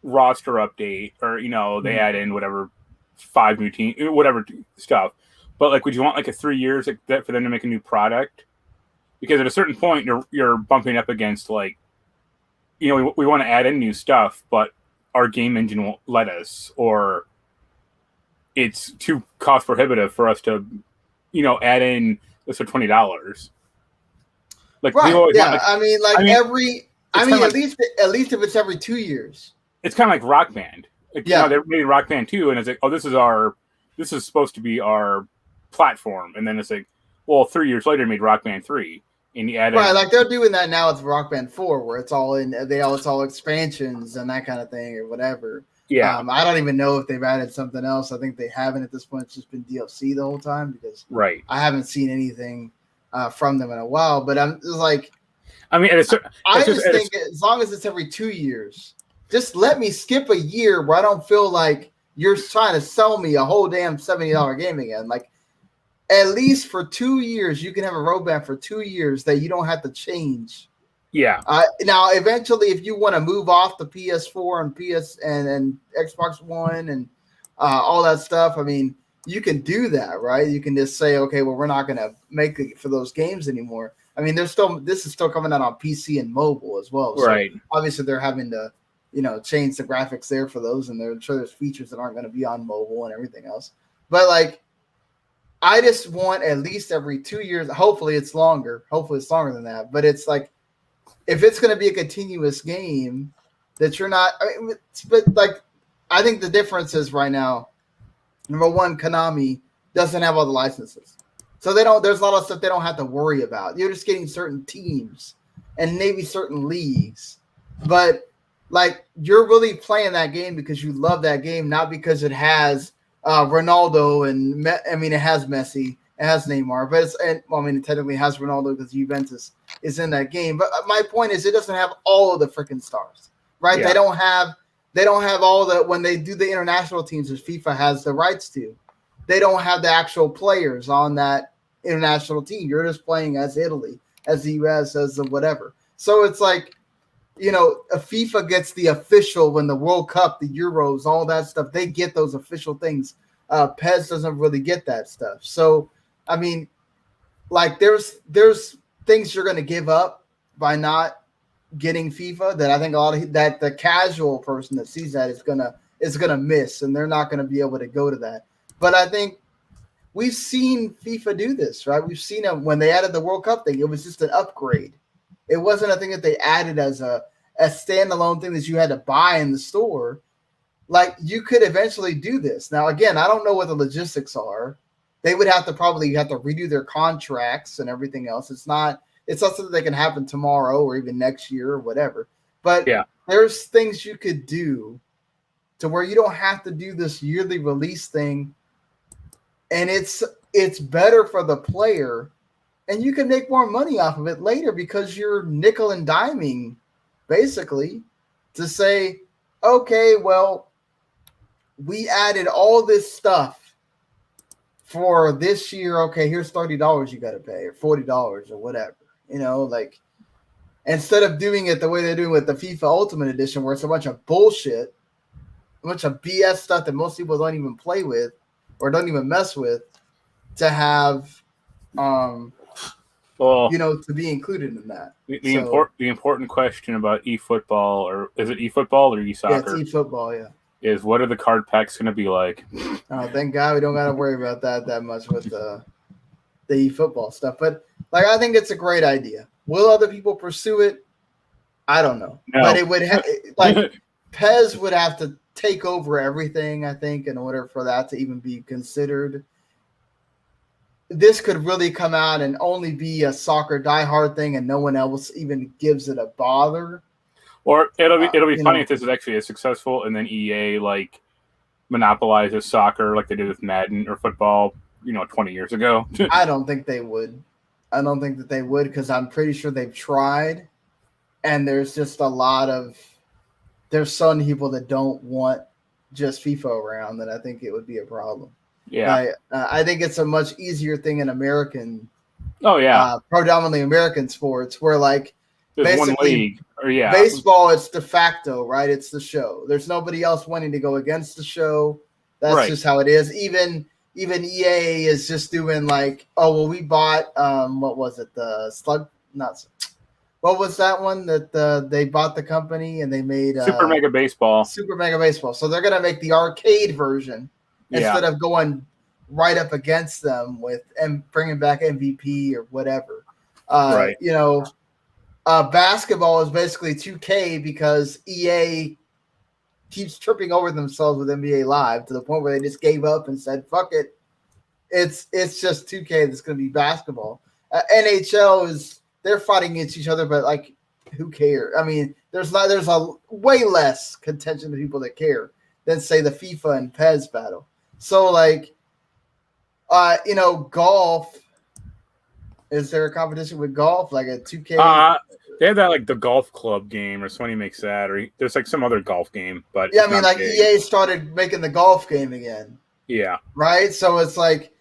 roster update, or they add in whatever 5 new team, whatever stuff. But like, would you want like a 3 years for them to make a new product? Because at a certain point, you're bumping up against like, we want to add in new stuff, but our game engine won't let us, or it's too cost prohibitive for us to, add in this for $20. Like, right? Yeah, want, at least if it's every 2 years. It's kind of like Rock Band. Like, they made Rock Band 2, and it's like, oh, this is supposed to be our platform, and then it's like, well, 3 years later, made Rock Band 3, and you add right, like they're doing that now with Rock Band 4, where it's all expansions and that kind of thing or whatever. Yeah, I don't even know if they've added something else. I think they haven't at this point. It's just been DLC the whole time because I haven't seen anything from them in a while. But I'm just like, I mean, I just think as long as it's every 2 years, just let me skip a year where I don't feel like you're trying to sell me a whole damn $70 game again. Like, at least for 2 years, you can have a roadmap for 2 years that you don't have to change. Yeah. Now, eventually, if you want to move off the PS4 and PS and Xbox One and all that stuff, I mean, you can do that, right? You can just say, okay, well, we're not going to make it for those games anymore. I mean, this is still coming out on PC and mobile as well. So right. Obviously, they're having to, change the graphics there for those, and I'm sure there's features that aren't going to be on mobile and everything else. But like, I just want at least every 2 years. Hopefully, it's longer. Hopefully, it's longer than that. But it's like, if it's going to be a continuous game, that you're not. I mean, but like, I think the difference is right now. Number one, Konami doesn't have all the licenses, so they don't. There's a lot of stuff they don't have to worry about. You're just getting certain teams and maybe certain leagues, but like, you're really playing that game because you love that game, not because it has Ronaldo and it has Messi, it has Neymar, but it technically has Ronaldo because Juventus is in that game. But my point is, it doesn't have all of the freaking stars, right? Yeah. They don't have all the, when they do the international teams, as FIFA has the rights to, they don't have the actual players on that international team. You're just playing as Italy, as the US, as the whatever. So it's like, a FIFA gets the official, when the World Cup, the Euros, all that stuff, they get those official things. PES doesn't really get that stuff. So, I mean, like, there's things you're going to give up by not getting FIFA that I think that the casual person that sees that is gonna miss, and they're not going to be able to go to that. But I think we've seen FIFA do this, right? We've seen them when they added the World Cup thing. It was just an upgrade. It wasn't a thing that they added as a standalone thing that you had to buy in the store. Like, you could eventually do this. Now, again, I don't know what the logistics are. They would probably have to redo their contracts and everything else. It's not something that can happen tomorrow or even next year or whatever. But there's things you could do to where you don't have to do this yearly release thing. And it's better for the player, and you can make more money off of it later because you're nickel and diming, basically, to say, okay, well, we added all this stuff for this year. Okay, here's $30 you got to pay, or $40 or whatever. Like, instead of doing it the way they're doing with the FIFA Ultimate Edition, where it's a bunch of bullshit, a bunch of BS stuff that most people don't even play with or don't even mess with, to have to be included in that. The important question about eFootball, or is it eFootball or eSoccer? Yeah, it's eFootball, yeah. Is what are the card packs going to be like? Oh, thank God we don't got to worry about that much with the eFootball stuff. But like, I think it's a great idea. Will other people pursue it? I don't know. No. But it would PES would have to take over everything, I think, in order for that to even be considered. This could really come out and only be a soccer diehard thing, and no one else even gives it a bother. Or it'll be funny if this is actually as successful, and then EA monopolizes soccer like they did with Madden or football, 20 years ago. I don't think they would. I don't think that they would, because I'm pretty sure they've tried, and there's just there's some people that don't want just FIFA around, that I think it would be a problem. Yeah, I think it's a much easier thing in American. Oh yeah, predominantly American sports, where like There's one basically league, or yeah, baseball. It's de facto, right? It's the show. There's nobody else wanting to go against the show. That's right. just how it is. Even EA is just doing like, oh well, we bought what was it? The Slug, not what was that one that they bought the company and they made Super Mega Baseball. Super Mega Baseball. So they're gonna make the arcade version instead of going right up against them with and bringing back MVP or whatever. Right. You know, basketball is basically 2K because EA keeps tripping over themselves with NBA Live to the point where they just gave up and said, "Fuck it, it's just 2K that's going to be basketball." NHL is they're fighting against each other, but like, who cares? I mean, there's a way less contention to people that care than say the FIFA and PES battle. So like, you know, golf. Is there a competition with golf like a 2K? They have that like the golf club game, or Sony makes that, or there's like some other golf game. But yeah, I mean, like big. EA started making the golf game again. Yeah. Right. So it's like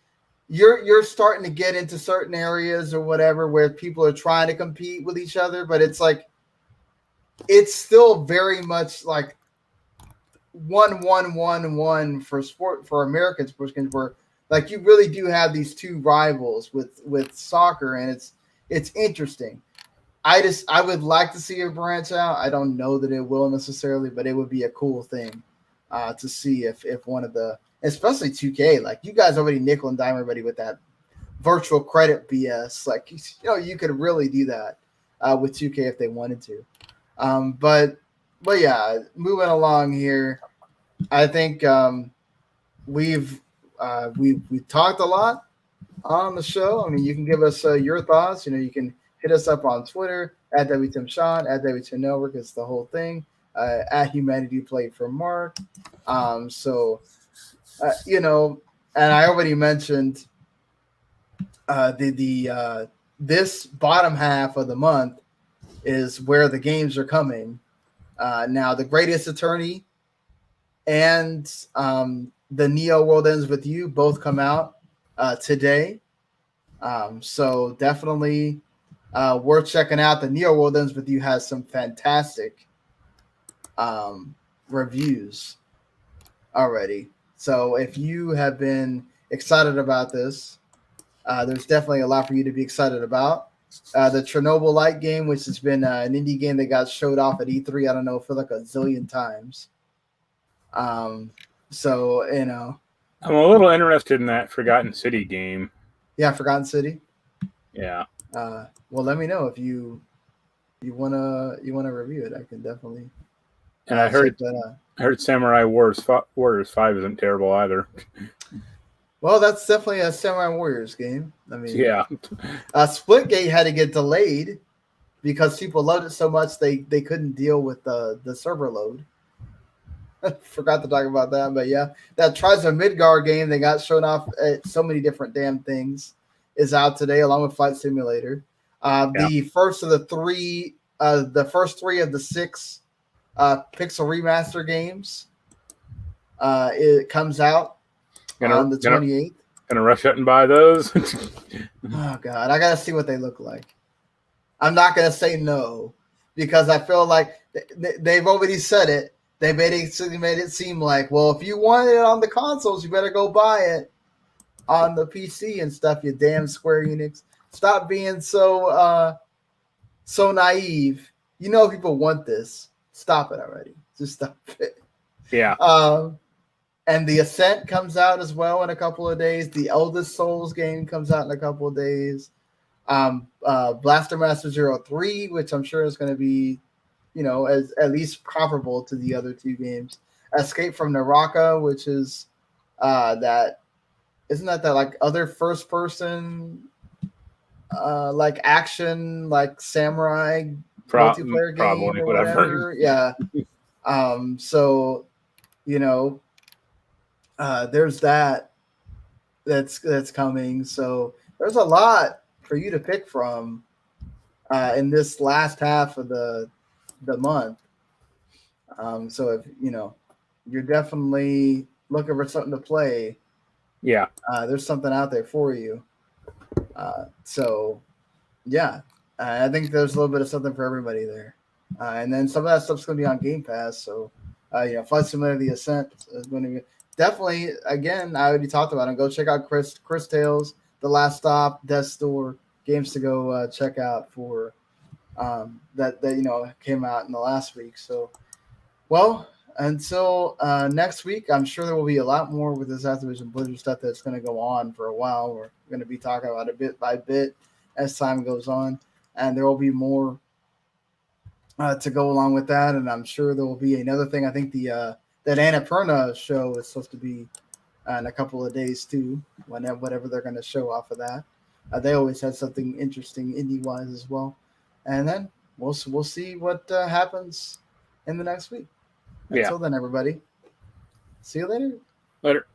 you're starting to get into certain areas or whatever where people are trying to compete with each other, but it's like it's still very much like 1-1-1-1 for American sports games, where like you really do have these two rivals with soccer, and it's interesting. I would like to see it branch out. I don't know that it will necessarily, but it would be a cool thing to see if one of the, especially 2K, like you guys already nickel and dime everybody with that virtual credit BS. Like, you know, you could really do that with 2K if they wanted to. But yeah, moving along here, I think we've talked a lot on the show. I mean, you can give us your thoughts. You know, you can hit us up on Twitter at WTMSean, at WTM Network is the whole thing. At Humanity Played for Mark. You know, and I already mentioned this bottom half of the month is where the games are coming. Now, The Greatest Attorney and the Neo World Ends With You both come out today. So definitely worth checking out. The Neo World Ends With You has some fantastic reviews already. So if you have been excited about this, there's definitely a lot for you to be excited about. The Chernobyl Light game, which has been an indie game that got showed off at E3, I don't know, for like a zillion times. So, you know. I'm a little interested in that Forgotten City game. Yeah, Forgotten City? Yeah. Well, let me know if you wanna review it. I can definitely. And I heard Samurai Warriors 5 isn't terrible either. Well, that's definitely a Samurai Warriors game. I mean, yeah. Splitgate had to get delayed because people loved it so much they couldn't deal with the server load. Forgot to talk about that, but yeah, that Tribes of Midgard game they got shown off at so many different damn things is out today, along with Flight Simulator. The first of the three of the 6 Pixel Remaster games. It comes out on the 28th. Gonna rush out and buy those. Oh God, I gotta see what they look like. I'm not gonna say no because I feel like they've already said it. They made it seem like, well, if you want it on the consoles, you better go buy it on the PC and stuff. You damn Square Enix, stop being so naive. You know people want this. Stop it already. Just stop it. Yeah. And The Ascent comes out as well in a couple of days. The Eldest Souls game comes out in a couple of days. Blaster Master 03, which I'm sure is going to be, you know, as at least comparable to the other two games. Escape from Naraka, which is that like other first person like action like samurai multiplayer game or whatever. Yeah. So, you know, there's that's coming. So there's a lot for you to pick from in this last half of the month. So if you know you're definitely looking for something to play, there's something out there for you. So yeah, I think there's a little bit of something for everybody there. And then some of that stuff's going to be on Game Pass. So, Flight Simulator: The Ascent is going to be definitely, again, I already talked about it. Go check out Cris Tales, The Last Stop, Death's Door, games to go check out for that came out in the last week. So, well, until next week, I'm sure there will be a lot more with this Activision Blizzard stuff that's going to go on for a while. We're going to be talking about it bit by bit as time goes on, and there will be more to go along with that. And I'm sure there will be another thing. I think the that Annapurna show is supposed to be in a couple of days too, whatever they're going to show off of that. They always have something interesting indie-wise as well. And then we'll see what happens in the next week. Until then, everybody. See you later. Later.